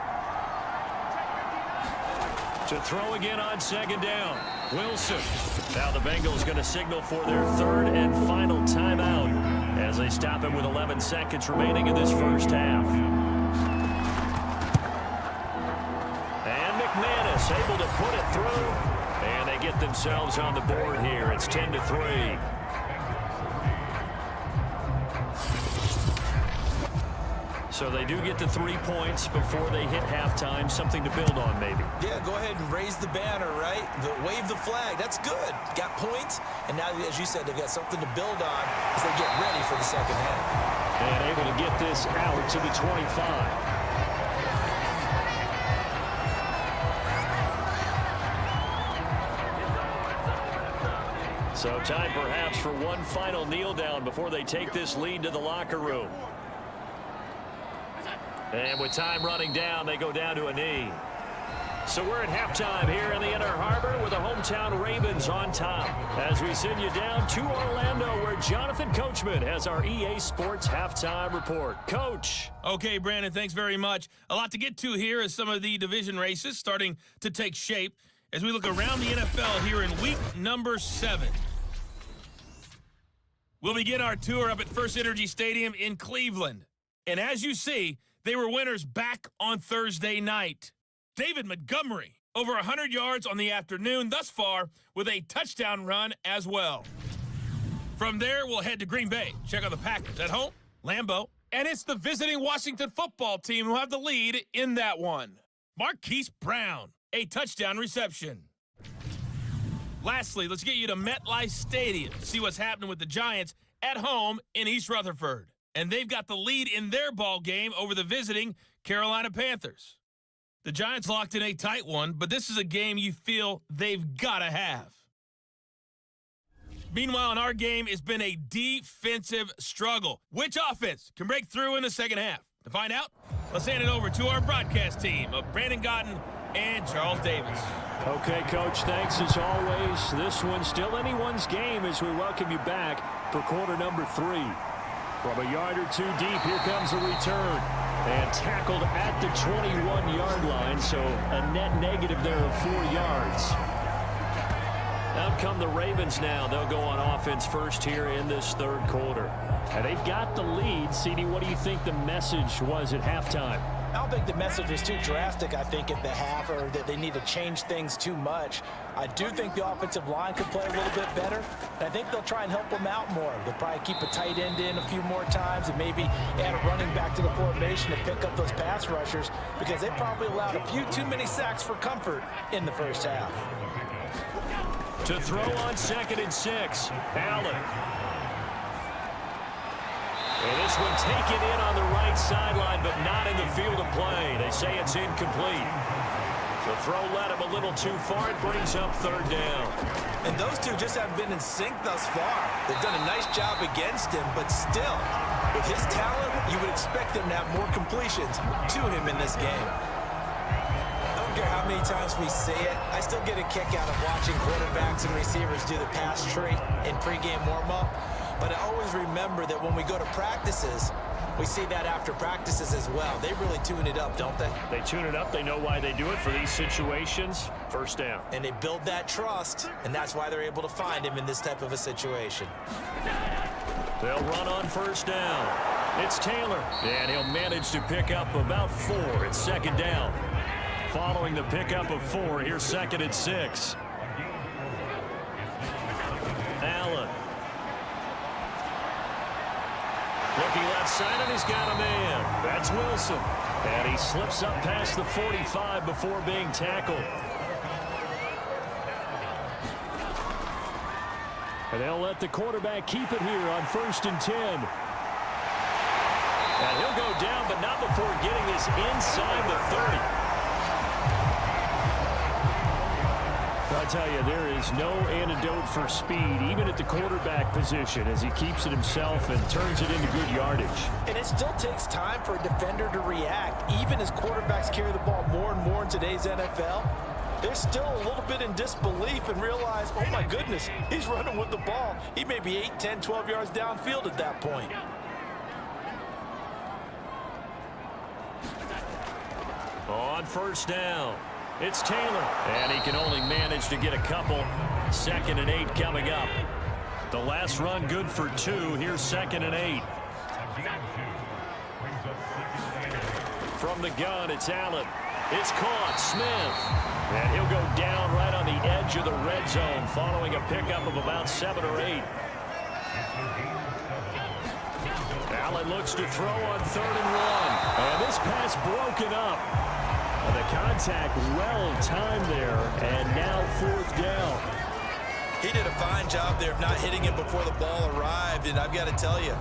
To throw again on 2nd down. Wilson. Now the Bengals going to signal for their 3rd and final timeout as they stop it with 11 seconds remaining in this first half. And McManus able to put it through. And they get themselves on the board here. It's 10-3. So they do get the 3 points before they hit halftime. Something to build on, maybe. Yeah, go ahead and raise the banner, right? Wave the flag. That's good. Got points. And now, as you said, they've got something to build on as they get ready for the second half. And able to get this out to the 25. So time perhaps for one final kneel down before they take this lead to the locker room. And with time running down, they go down to a knee. So we're at halftime here in the Inner Harbor with the hometown Ravens on top as we send you down to Orlando where Jonathan Coachman has our EA Sports halftime report. Coach. Okay, Brandon, thanks very much. A lot to get to here as some of the division races starting to take shape as we look around the NFL here in week number 7. We'll begin our tour up at First Energy Stadium in Cleveland. And as you see, they were winners back on Thursday night. David Montgomery, over 100 yards on the afternoon thus far with a touchdown run as well. From there, we'll head to Green Bay. Check out the Packers at home, Lambeau, and it's the visiting Washington football team who have the lead in that one. Marquise Brown, a touchdown reception. Lastly, let's get you to MetLife Stadium to see what's happening with the Giants at home in East Rutherford. And they've got the lead in their ball game over the visiting Carolina Panthers. The Giants locked in a tight one, but this is a game you feel they've got to have. Meanwhile, in our game, it's been a defensive struggle. Which offense can break through in the second half? To find out, let's hand it over to our broadcast team of Brandon Gotten and Charles Davis. Okay, Coach, thanks as always. This one's still anyone's game as we welcome you back for quarter number 3. From a yard or 2 deep, here comes a return. And tackled at the 21-yard line, so a net negative there of 4 yards. Out come the Ravens now. They'll go on offense first here in this third quarter. And they've got the lead. CD, what do you think the message was at halftime? I don't think the message was too drastic, I think, at the half, or that they need to change things too much. I do think the offensive line could play a little bit better. And I think they'll try and help them out more. They'll probably keep a tight end in a few more times and maybe add a running back to the formation to pick up those pass rushers because they probably allowed a few too many sacks for comfort in the first half. To throw on 2nd and 6, Allen. And this one taken in on the right sideline, but not in the field of play. They say it's incomplete. The throw led him a little too far. It brings up 3rd down. And those two just haven't been in sync thus far. They've done a nice job against him, but still, with his talent, you would expect him to have more completions to him in this game. don't care how many times we see it. I still get a kick out of watching quarterbacks and receivers do the pass tree in pregame warm-up. But I always remember that when we go to practices, we see that after practices as well. They really tune it up, don't they? They tune it up. They know why they do it for these situations. First down. And they build that trust, and that's why they're able to find him in this type of a situation. They'll run on first down. It's Taylor, and he'll manage to pick up about 4. It's second down. Following the pickup of 4, here's second and 6. Allen. Looking left side, and he's got a man. That's Wilson. And he slips up past the 45 before being tackled. And they'll let the quarterback keep it here on 1st and 10. And he'll go down, but not before getting this inside the 30. I tell you, there is no antidote for speed, even at the quarterback position, as he keeps it himself and turns it into good yardage. And it still takes time for a defender to react, even as quarterbacks carry the ball more and more in today's NFL. They're still a little bit in disbelief and realize, oh my goodness, he's running with the ball. He may be 8, 10, 12 yards downfield at that point. On first down, it's Taylor, and he can only manage to get a couple. 2nd and 8 coming up. The last run good for 2. Here's 2nd and 8. From the gun, it's Allen. It's caught. Smith. And he'll go down right on the edge of the red zone following a pickup of about 7 or 8. Allen looks to throw on 3rd and 1. And this pass broken up. And the contact well timed there. And now 4th down. He did a fine job there of not hitting him before the ball arrived. And I've got to tell you,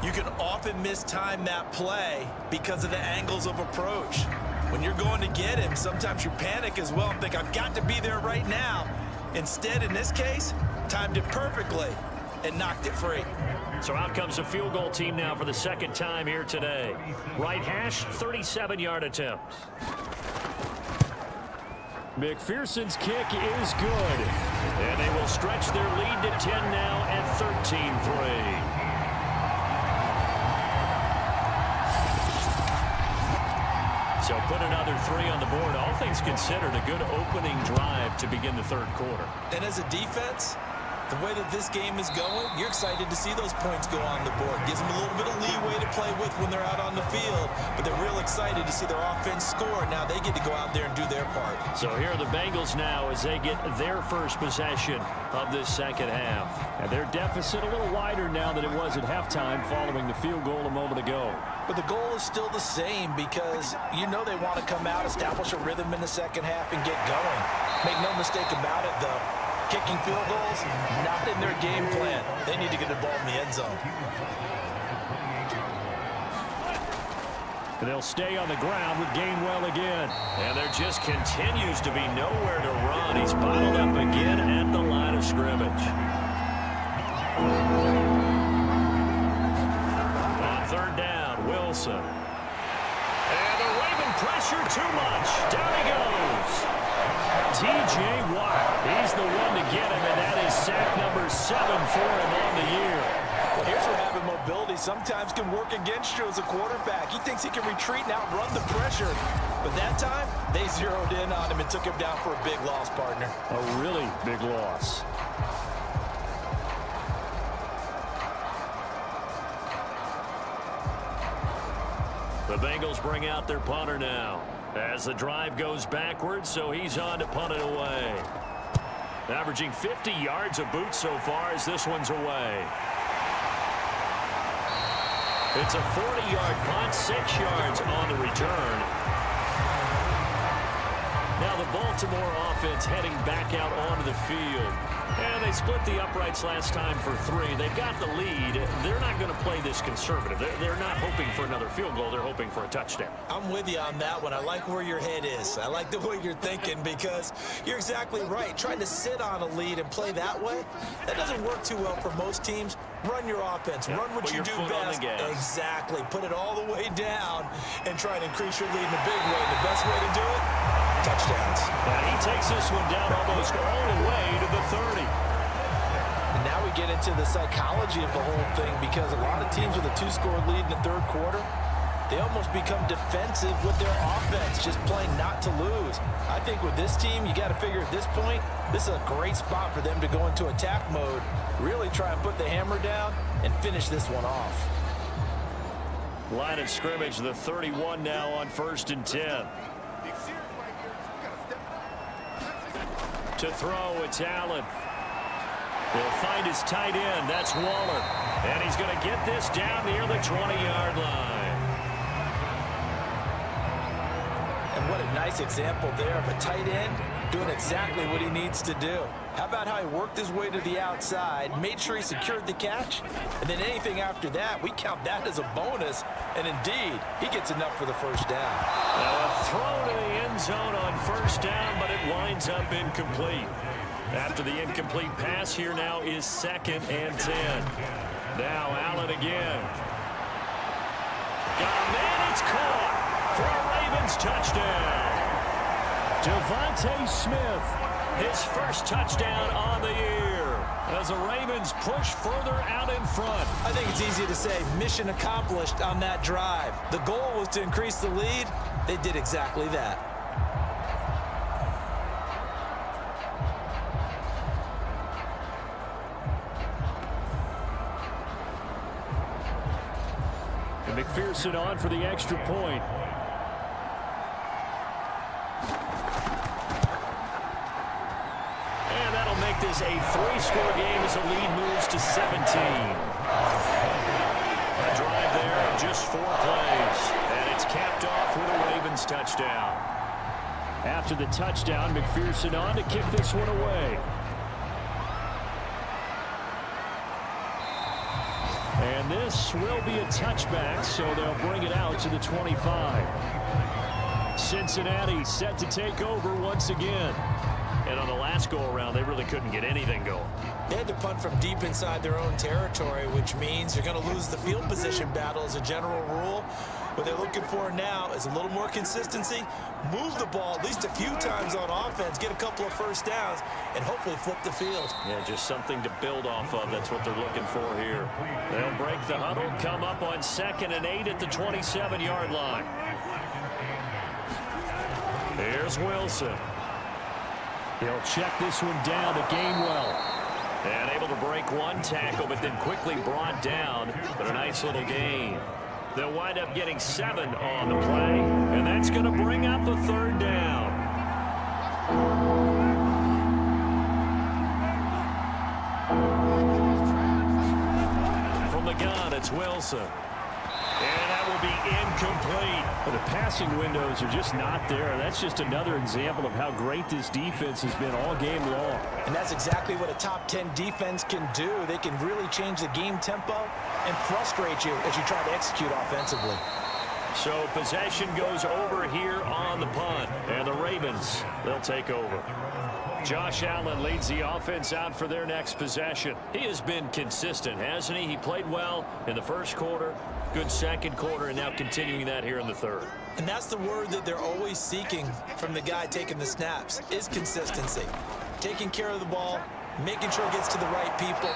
you can often mistime that play because of the angles of approach. When you're going to get him, sometimes you panic as well and think, I've got to be there right now. Instead, in this case, timed it perfectly and knocked it free. So out comes a field goal team now for the 2nd time here today. Right hash, 37-yard attempt. McPherson's kick is good. And they will stretch their lead to 10 now at 13-3. So put another 3 on the board. All things considered, a good opening drive to begin the 3rd quarter. And as a defense, the way that this game is going, you're excited to see those points go on the board. Gives them a little bit of leeway to play with when they're out on the field. But they're real excited to see their offense score. Now they get to go out there and do their part. So here are the Bengals now as they get their first possession of this 2nd half. And their deficit a little wider now than it was at halftime following the field goal a moment ago. But the goal is still the same because you know they want to come out, establish a rhythm in the 2nd half, and get going. Make no mistake about it, though. Kicking field goals, not in their game plan. They need to get the ball in the end zone. And they'll stay on the ground with Gainwell again. And there just continues to be nowhere to run. He's bottled up again at the line of scrimmage. On 3rd down, Wilson. And the Raven pressure too much. Down he goes. T.J. Watt, he's the one to get him, and that is sack number 7 for him on the year. Well, here's where having mobility sometimes can work against you as a quarterback. He thinks he can retreat and outrun the pressure. But that time, they zeroed in on him and took him down for a big loss, partner. A really big loss. The Bengals bring out their punter now. As the drive goes backwards, so he's on to punt it away. Averaging 50 yards a boot so far as this one's away. It's a 40-yard punt, 6 yards on the return. Now the Baltimore offense heading back out onto the field. And they split the uprights last time for 3. They've got the lead. They're not going to play this conservative. They're not hoping for another field goal. They're hoping for a touchdown. I'm with you on that one. I like where your head is. I like the way you're thinking because you're exactly right. Trying to sit on a lead and play that way, that doesn't work too well for most teams. Run your offense. Yeah, run what you do best. Exactly. Put it all the way down and try and increase your lead in a big way. And the best way to do it, touchdowns. And he takes this one down almost all the way to the 30. And now we get into the psychology of the whole thing, because a lot of teams with a 2-score lead in the third quarter, they almost become defensive with their offense, just playing not to lose. I think with this team, you got to figure at this point, this is a great spot for them to go into attack mode, really try and put the hammer down and finish this one off. Line of scrimmage, the 31 now on 1st and 10. To throw, it's Allen. He'll find his tight end. That's Waller. And he's going to get this down near the 20-yard line. And what a nice example there of a tight end doing exactly what he needs to do. How about how he worked his way to the outside, made sure he secured the catch, and then anything after that, we count that as a bonus. And indeed, he gets enough for the first down. Now a throw to the end zone on 1st down, but it winds up incomplete. After the incomplete pass, here now is 2nd and 10. Now Allen again. Got a man, it's caught for a Ravens touchdown. Devontae Smith, his first touchdown on the year, as the Ravens push further out in front. I think it's easy to say mission accomplished on that drive. The goal was to increase the lead. They did exactly that. And McPherson on for the extra point. And that'll make this a 3-score game as the lead moves to 17. A drive there of just 4 plays. And it's capped off with a Ravens touchdown. After the touchdown, McPherson on to kick this one away. And this will be a touchback, so they'll bring it out to the 25. Cincinnati set to take over once again. And on the last go-around, they really couldn't get anything going. They had to punt from deep inside their own territory, which means you're going to lose the field position battle as a general rule. What they're looking for now is a little more consistency, move the ball at least a few times on offense, get a couple of first downs, and hopefully flip the field. Yeah, just something to build off of. That's what they're looking for here. They'll break the huddle, come up on 2nd and 8 at the 27-yard line. Here's Wilson. He'll check this one down to Gainwell. And able to break one tackle, but then quickly brought down. But a nice little gain. They'll wind up getting 7 on the play. And that's going to bring up a 3rd down. From the gun, it's Wilson. And that will be incomplete. But the passing windows are just not there. That's just another example of how great this defense has been all game long. And that's exactly what a top 10 defense can do. They can really change the game tempo and frustrate you as you try to execute offensively. So possession goes over here on the punt. And the Ravens, they'll take over. Josh Allen leads the offense out for their next possession. He has been consistent, hasn't he? He played well in the first quarter, good second quarter, and now continuing that here in the third. And that's the word that they're always seeking from the guy taking the snaps, is consistency. Taking care of the ball, making sure it gets to the right people,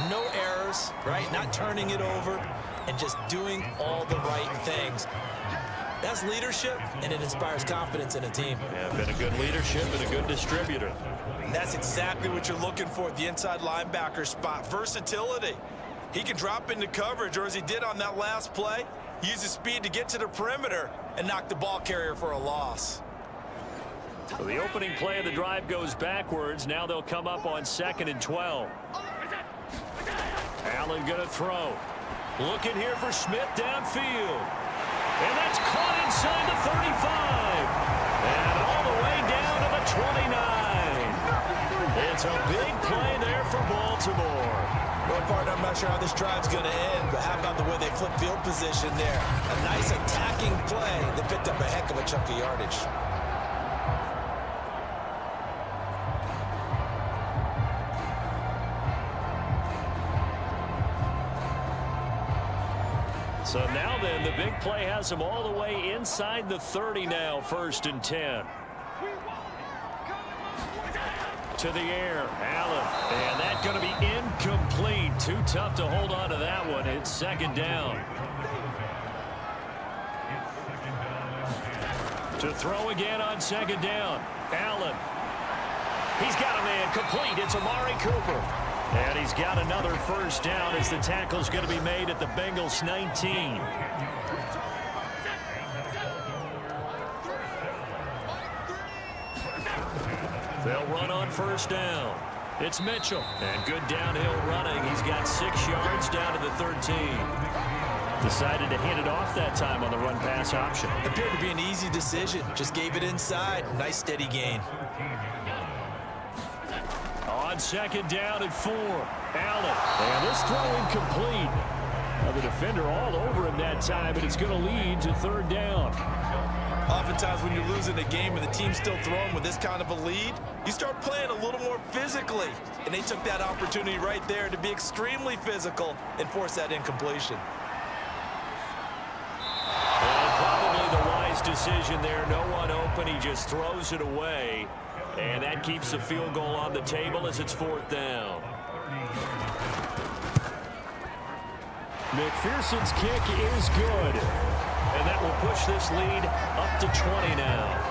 no errors, right? Not turning it over, and just doing all the right things. That's leadership, and it inspires confidence in a team. Yeah, been a good leadership and a good distributor. And that's exactly what you're looking for at the inside linebacker spot. Versatility. He can drop into coverage, or as he did on that last play, use his speed to get to the perimeter and knock the ball carrier for a loss. So the opening play of the drive goes backwards. Now they'll come up on 2nd and 12. Allen going to throw. Looking here for Smith downfield. And that's caught inside the 35. And all the way down to the 29. It's a big play there for Baltimore. Well, partner, I'm not sure how this drive's going to end, but how about the way they flip field position there? A nice attacking play that picked up a heck of a chunk of yardage. So now then, the big play has them all the way inside the 30 now, 1st and 10. to the air. Allen. And that's going to be incomplete. Too tough to hold on to that one. It's second down. To throw again on second down. Allen. He's got a man complete. It's Amari Cooper. And he's got another first down as the tackle's going to be made at the Bengals 19. They'll run on first down. It's Mitchell. And good downhill running. He's got 6 yards down to the 13. Decided to hand it off that time on the run-pass option. Appeared to be an easy decision. Just gave it inside. Nice steady gain. On second down at 4. Allen. And this throw incomplete. Now the defender all over him that time, but it's going to lead to third down. Oftentimes when you're losing a game and the team's still throwing with this kind of a lead, you start playing a little more physically. And they took that opportunity right there to be extremely physical and force that incompletion. And probably the wise decision there. No one open. He just throws it away. And that keeps the field goal on the table as it's fourth down. McPherson's kick is good. And that will push this lead up to 20 now.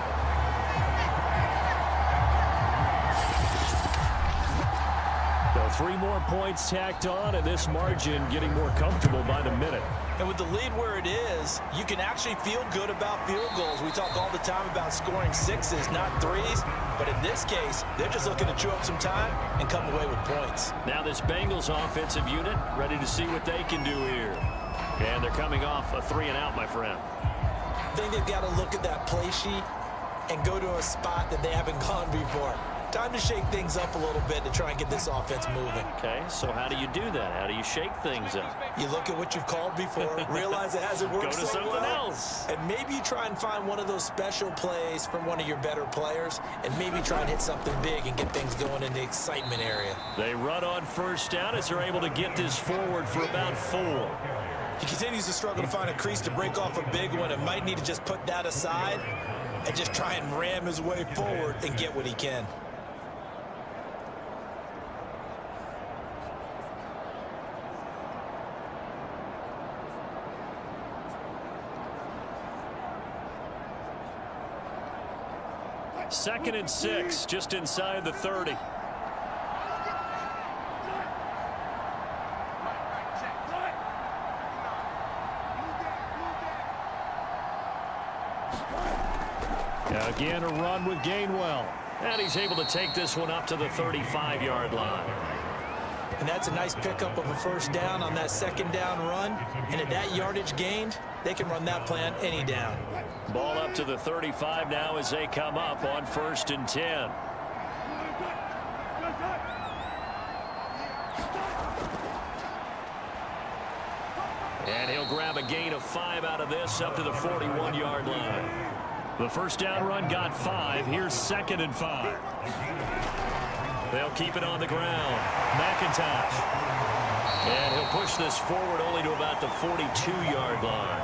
So 3 more points tacked on, and this margin getting more comfortable by the minute. And with the lead where it is, you can actually feel good about field goals. We talk all the time about scoring 6s, not 3s. But in this case, they're just looking to chew up some time and come away with points. Now this Bengals offensive unit ready to see what they can do here. And they're coming off a 3-and-out, my friend. I think they've got to look at that play sheet and go to a spot that they haven't gone before. Time to shake things up a little bit to try and get this offense moving. Okay, so how do you do that? How do you shake things up? You look at what you've called before, realize it hasn't worked Go to so something well, else. and maybe you try and find one of those special plays from one of your better players, and maybe try and hit something big and get things going in the excitement area. They run on first down as they're able to get this forward for about 4. He continues to struggle to find a crease to break off a big one and might need to just put that aside and just try and ram his way forward and get what he can. Second and 6, just inside the 30. Again, a run with Gainwell. And he's able to take this one up to the 35-yard line. And that's a nice pickup of a first down on that second down run. And at that yardage gained, they can run that play on any down. Ball up to the 35 now as they come up on first and 10. And he'll grab a gain of 5 out of this up to the 41-yard line. The first down run got 5. Here's second and 5. They'll keep it on the ground. McIntosh. And he'll push this forward only to about the 42-yard line.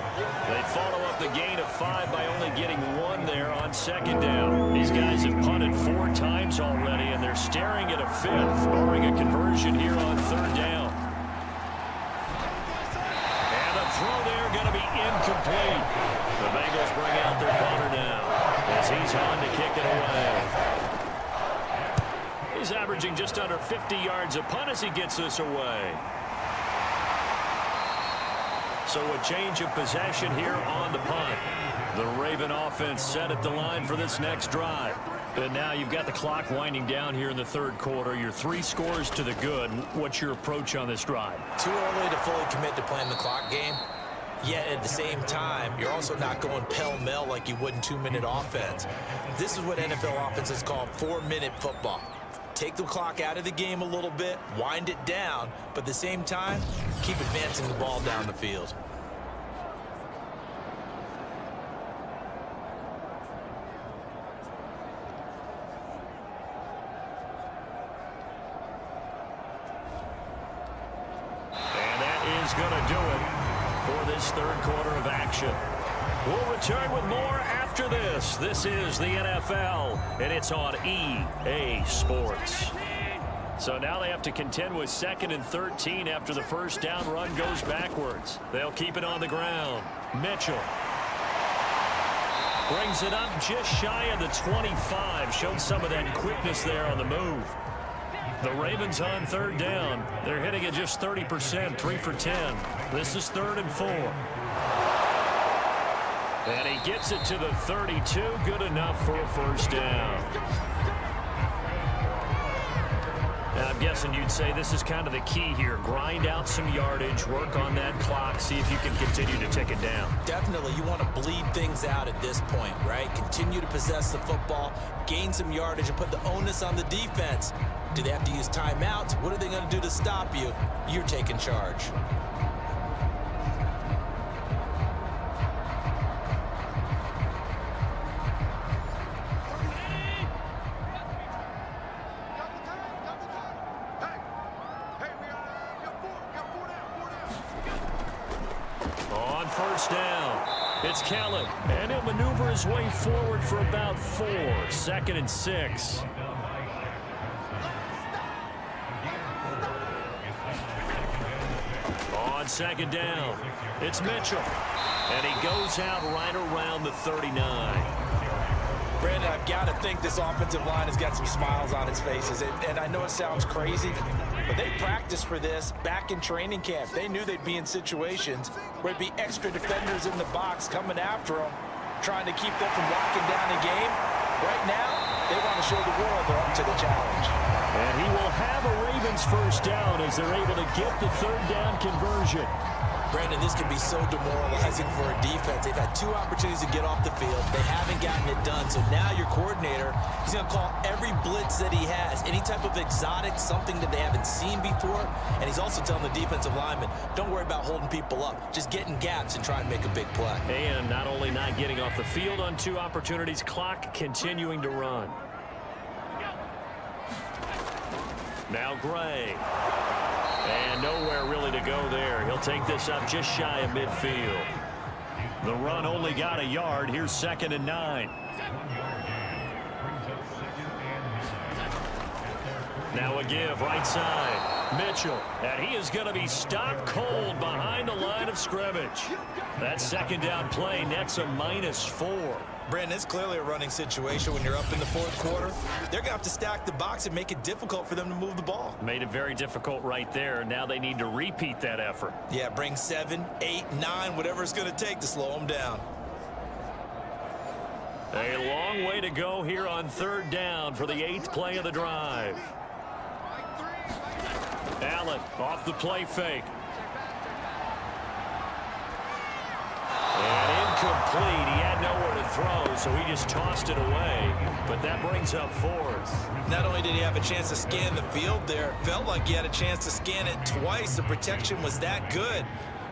They follow up the gain of 5 by only getting 1 there on second down. These guys have punted 4 times already, and they're staring at a 5th, barring a conversion here on third down. And the throw there going to be incomplete. The Bengals bring out their punter now as he's on to kick it away. He's averaging just under 50 yards a punt as he gets this away. So a change of possession here on the punt. The Raven offense set at the line for this next drive. And now you've got the clock winding down here in the third quarter. You're 3 scores to the good. What's your approach on this drive? Too early to fully commit to playing the clock game. Yet at the same time, you're also not going pell-mell like you would in 2-minute offense. This is what NFL offenses call 4-minute football. Take the clock out of the game a little bit, wind it down, but at the same time, keep advancing the ball down the field. And that is going to do it for this third quarter of action. We'll return with more after this. This is the NFL, and it's on EA Sports. So now they have to contend with 2nd and 13 after the first down run goes backwards. They'll keep it on the ground. Mitchell brings it up just shy of the 25. Showed some of that quickness there on the move. The Ravens on 3rd down. They're hitting at just 30%, 3 for 10. This is 3rd and 4. And he gets it to the 32. Good enough for a first down. And I'm guessing you'd say this is kind of the key here. Grind out some yardage, work on that clock, see if you can continue to tick it down. Definitely, you want to bleed things out at this point, right? Continue to possess the football, gain some yardage, and put the onus on the defense. Do they have to use timeouts? What are they going to do to stop you? You're taking charge. On first down, it's Kellen, and he'll maneuver his way forward for about 4. 2nd and 6. On 2nd down, it's Mitchell, and he goes out right around the 39. Brandon, I've got to think this offensive line has got some smiles on its faces. And I know it sounds crazy, but they practiced for this back in training camp. They knew they'd be in situations where there'd be extra defenders in the box coming after them, trying to keep them from locking down a game. Right now, they want to show the world they're up to the challenge. And he will have a Ravens first down as they're able to get the 3rd down conversion. Brandon, this can be so demoralizing for a defense. They've had 2 opportunities to get off the field. They haven't gotten it done. So now your coordinator, he's going to call every blitz that he has, any type of exotic, something that they haven't seen before. And he's also telling the defensive lineman, don't worry about holding people up. Just get in gaps and try and make a big play. And not only not getting off the field on 2 opportunities, clock continuing to run. Now Gray. And nowhere really to go there. He'll take this up just shy of midfield. The run only got a yard. Here's 2nd and 9. Now a give right side. Mitchell. And he is going to be stopped cold behind the line of scrimmage. That 2nd down play nets a -4. Brandon, it's clearly a running situation when you're up in the 4th quarter. They're going to have to stack the box and make it difficult for them to move the ball. Made it very difficult right there. Now they need to repeat that effort. Yeah, bring 7, 8, 9, whatever it's going to take to slow them down. A long way to go here on 3rd down for the 8th play of the drive. Allen off the play fake. And incomplete. He had nowhere to throw, so he just tossed it away. But that brings up 4th. Not only did he have a chance to scan the field there, it felt like he had a chance to scan it twice. The protection was that good.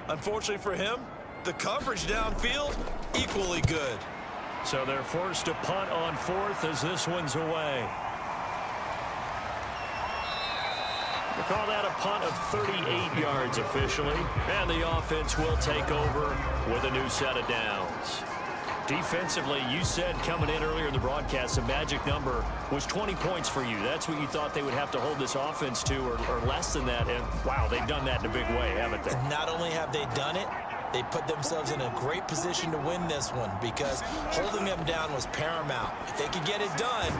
Unfortunately for him, the coverage downfield, equally good. So they're forced to punt on 4th as this one's away. We'll call that a punt of 38 yards officially. And the offense will take over with a new set of downs. Defensively, you said coming in earlier in the broadcast, the magic number was 20 points for you. That's what you thought they would have to hold this offense to, or less than that. And, wow, they've done that in a big way, haven't they? Not only have they done it, they put themselves in a great position to win this one because holding them down was paramount. If they could get it done,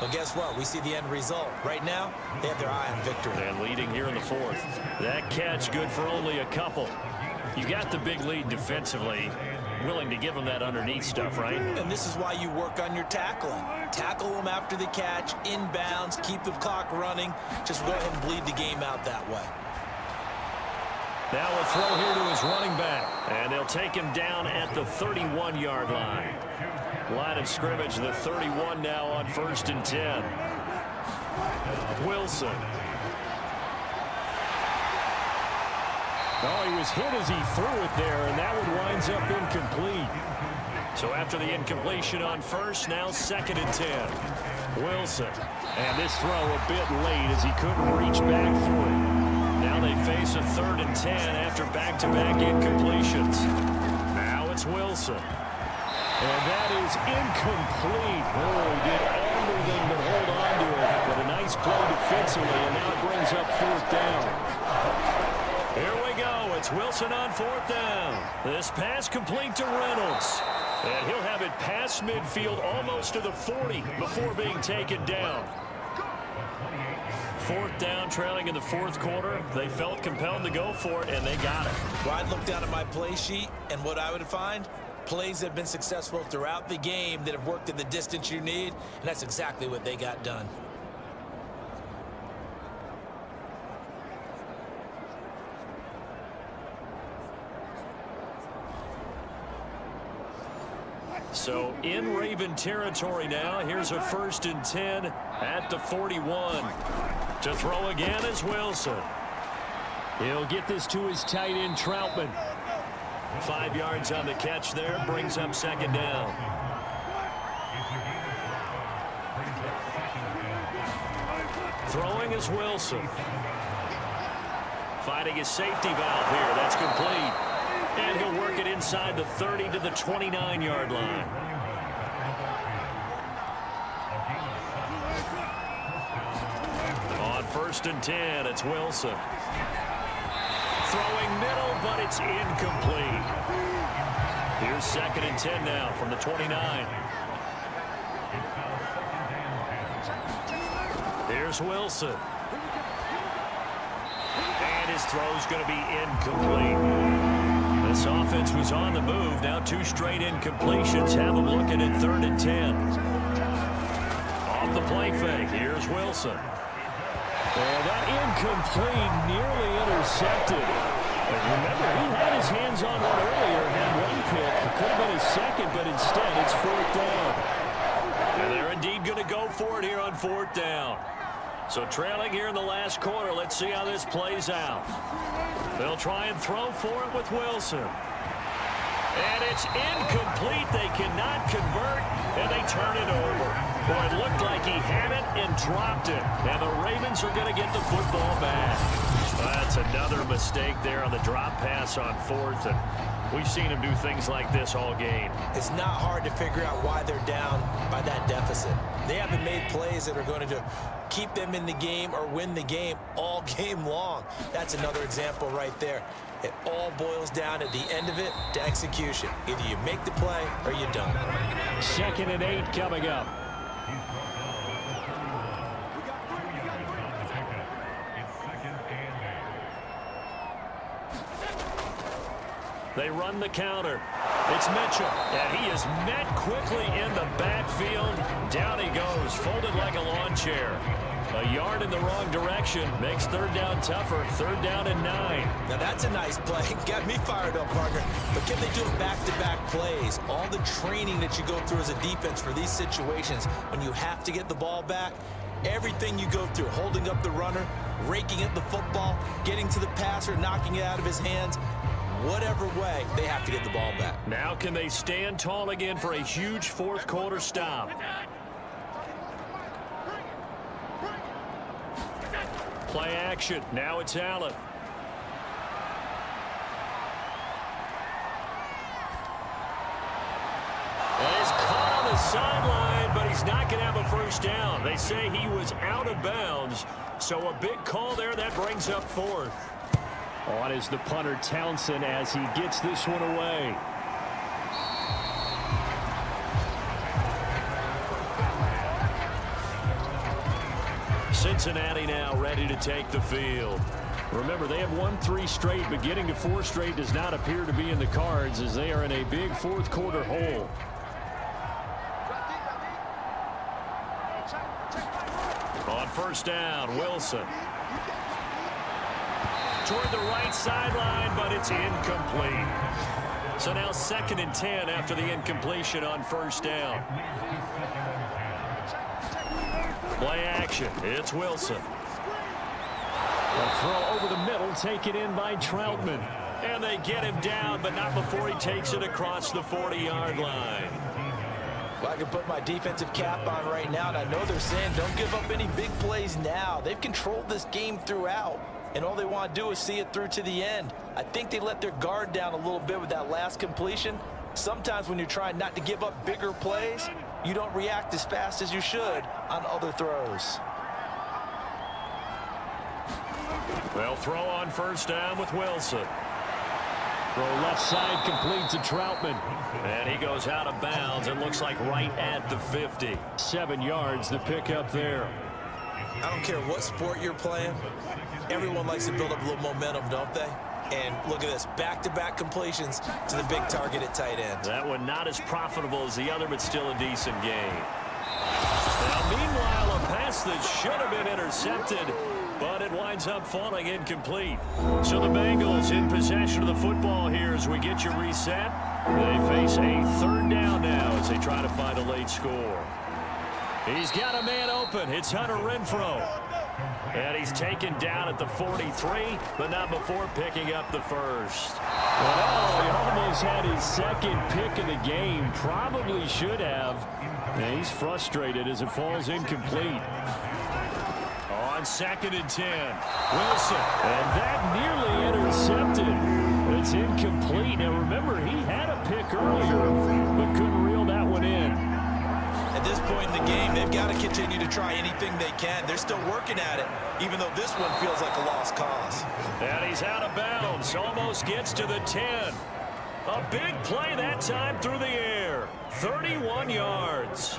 well, guess what? We see the end result. Right now, they have their eye on victory. And leading here in the 4th. That catch good for only a couple. You got the big lead defensively. Willing to give them that underneath stuff, right? And this is why you work on your tackling. Tackle them after the catch, inbounds, keep the clock running. Just go ahead and bleed the game out that way. Now a throw here to his running back. And they'll take him down at the 31-yard line. Line of scrimmage, the 31 now on 1st and 10. Wilson. Oh, he was hit as he threw it there, and that one winds up incomplete. So after the incompletion on 1st, now 2nd and 10. Wilson. And this throw a bit late as he couldn't reach back through it. Now they face a 3rd and 10 after back-to-back incompletions. Now it's Wilson. Wilson. And that is incomplete. Oh, he did everything but hold on to it. But a nice play defensively, and now it brings up 4th down. Here we go. It's Wilson on 4th down. This pass complete to Reynolds. And he'll have it past midfield almost to the 40 before being taken down. 4th down, trailing in the 4th quarter. They felt compelled to go for it, and they got it. Well, I'd look down at my play sheet, and what I would find, plays that have been successful throughout the game that have worked in the distance you need, and that's exactly what they got done. So in Raven territory now. Here's a 1st and 10 at the 41. To throw again is Wilson. He'll get this to his tight end, Troutman. 5 yards on the catch there. Brings up 2nd down. Throwing is Wilson. Fighting his safety valve here. That's complete. And he'll work it inside the 30 to the 29-yard line. On 1st and 10, it's Wilson. Throwing middle, but it's incomplete. Here's 2nd and 10 now from the 29. Here's Wilson. And his throw's going to be incomplete. This offense was on the move. Now 2 straight incompletions. Have them looking at 3rd and 10. Off the play fake. Here's Wilson. And that incomplete, nearly intercepted. But remember, he had his hands on one earlier, had 1 pick. It could have been his 2nd, but instead it's 4th down. And they're indeed going to go for it here on 4th down. So trailing here in the last quarter. Let's see how this plays out. They'll try and throw for it with Wilson. And it's incomplete. They cannot convert, and they turn it over. Boy, it looked like he had it and dropped it. And the Ravens are going to get the football back. That's another mistake there on the drop pass on 4th. And we've seen him do things like this all game. It's not hard to figure out why they're down by that deficit. They haven't made plays that are going to keep them in the game or win the game all game long. That's another example right there. It all boils down at the end of it to execution. Either you make the play or you don't. 2nd and 8 coming up. They run the counter. It's Mitchell, and he is met quickly in the backfield. Down he goes, folded like a lawn chair. A yard in the wrong direction makes 3rd down tougher. 3rd down and 9. Now that's a nice play. Got me fired up, partner. But can they do it back-to-back plays? All the training that you go through as a defense for these situations, when you have to get the ball back, everything you go through, holding up the runner, raking up the football, getting to the passer, knocking it out of his hands, whatever way, they have to get the ball back. Now can they stand tall again for a huge 4th quarter stop? Play action. Now it's Allen. And he's caught on the sideline, but he's not going to have a 1st down. They say he was out of bounds, so a big call there. That brings up 4th. On is the punter, Townsend, as he gets this one away. Cincinnati now ready to take the field. Remember, they have won 3 straight, but getting to 4 straight does not appear to be in the cards as they are in a big 4th quarter hole. On 1st down, Wilson. Toward the right sideline, but it's incomplete. So now 2nd and 10 after the incompletion on 1st down. Play action. It's Wilson. A throw over the middle, taken in by Troutman. And they get him down, but not before he takes it across the 40-yard line. Well, I can put my defensive cap on right now, and I know they're saying don't give up any big plays now. They've controlled this game throughout, and all they want to do is see it through to the end. I think they let their guard down a little bit with that last completion, Sometimes when you're trying not to give up bigger plays, you don't react as fast as you should on other throws. They'll throw on first down with Wilson. Throw left side complete to Troutman. And he goes out of bounds. It looks like right at the 50. 7 yards, the pickup there. I don't care what sport you're playing. Everyone likes to build up a little momentum, don't they? And look at this, back-to-back completions to the big target at tight end. That one not as profitable as the other, but still a decent game. Now, meanwhile, a pass that should have been intercepted, but it winds up falling incomplete. So the Bengals in possession of the football here as we get you reset. They face a third down now as they try to find a late score. He's got a man open. It's Hunter Renfrow. And he's taken down at the 43, but not before picking up the first. Well, he almost had his second pick of the game. Probably should have. And he's frustrated as it falls incomplete. On 2nd and 10, Wilson. And that nearly intercepted. It's incomplete. Now, remember, he had a pick earlier, but couldn't reel that one in. At this point in the game, they've got to continue to try anything they can. They're still working at it, even though this one feels like a lost cause. And he's out of bounds. Almost gets to the 10. A big play that time through the air. 31 yards.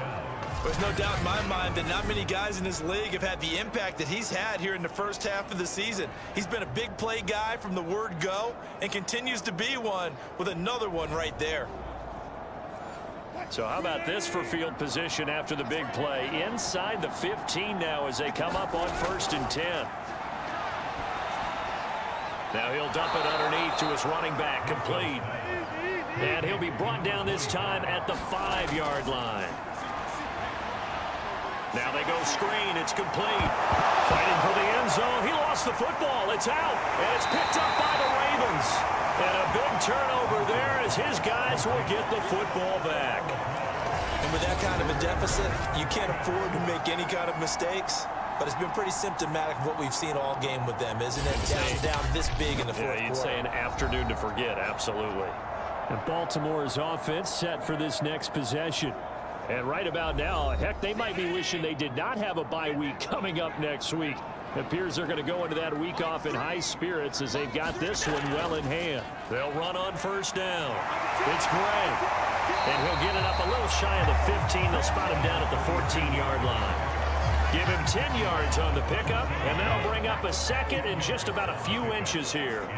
There's no doubt in my mind that not many guys in this league have had the impact that he's had here in the first half of the season. He's been a big play guy from the word go and continues to be one with another one right there. So how about this for field position after the big play? Inside the 15 now as they come up on 1st and 10. Now he'll dump it underneath to his running back, complete. And he'll be brought down this time at the 5-yard line. Now they go screen. It's complete. Fighting for the end zone. He lost the football. It's out. And it's picked up by the Ravens. And a big turnover there as his guys will get the football back. And with that kind of a deficit, you can't afford to make any kind of mistakes. But it's been pretty symptomatic of what we've seen all game with them, isn't it? Down this big in the fourth quarter. You'd say an afternoon to forget, absolutely. And Baltimore's offense set for this next possession. And right about now, heck, they might be wishing they did not have a bye week coming up next week. It appears they're going to go into that week off in high spirits as they've got this one well in hand. They'll run on first down. It's Gray. And he'll get it up a little shy of the 15. They'll spot him down at the 14-yard line. Give him 10 yards on the pickup, and that'll bring up a second and just about a few inches here.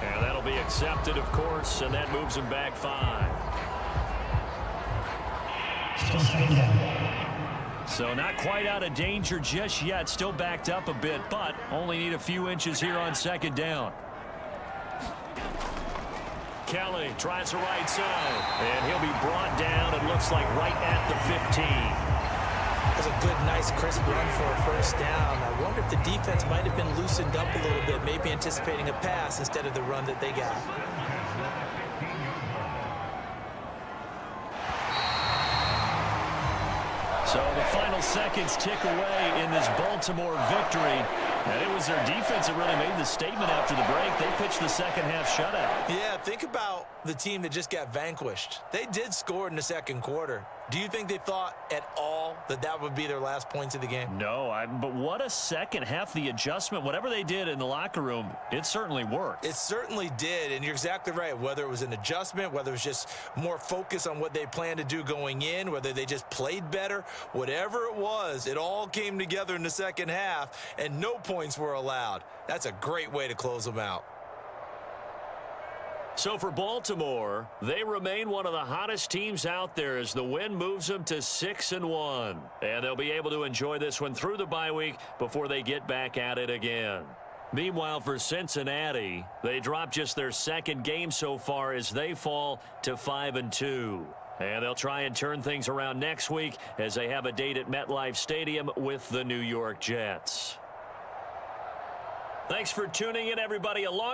And that'll be accepted, of course, and that moves him back 5. So not quite out of danger just yet. Still backed up a bit, but only need a few inches here on 2nd down. Kelly tries the right side, and he'll be brought down, it looks like right at the 15. That's a good, nice, crisp run for a first down. I wonder if the defense might have been loosened up a little bit, maybe anticipating a pass instead of the run that they got. So the final seconds tick away in this Baltimore victory. And it was their defense that really made the statement after the break. They pitched the second half shutout. Yeah, think about the team that just got vanquished. They did score in the second quarter. Do you think they thought at all that that would be their last points of the game? No, but what a second half. The adjustment, whatever they did in the locker room, it certainly worked. It certainly did, and you're exactly right. Whether it was an adjustment, whether it was just more focus on what they planned to do going in, whether they just played better, whatever it was, it all came together in the second half, and no points were allowed. That's a great way to close them out. So for Baltimore, they remain one of the hottest teams out there as the win moves them to 6-1. And they'll be able to enjoy this one through the bye week before they get back at it again. Meanwhile, for Cincinnati, they drop just their second game so far as they fall to 5-2. And they'll try and turn things around next week as they have a date at MetLife Stadium with the New York Jets. Thanks for tuning in, everybody. Along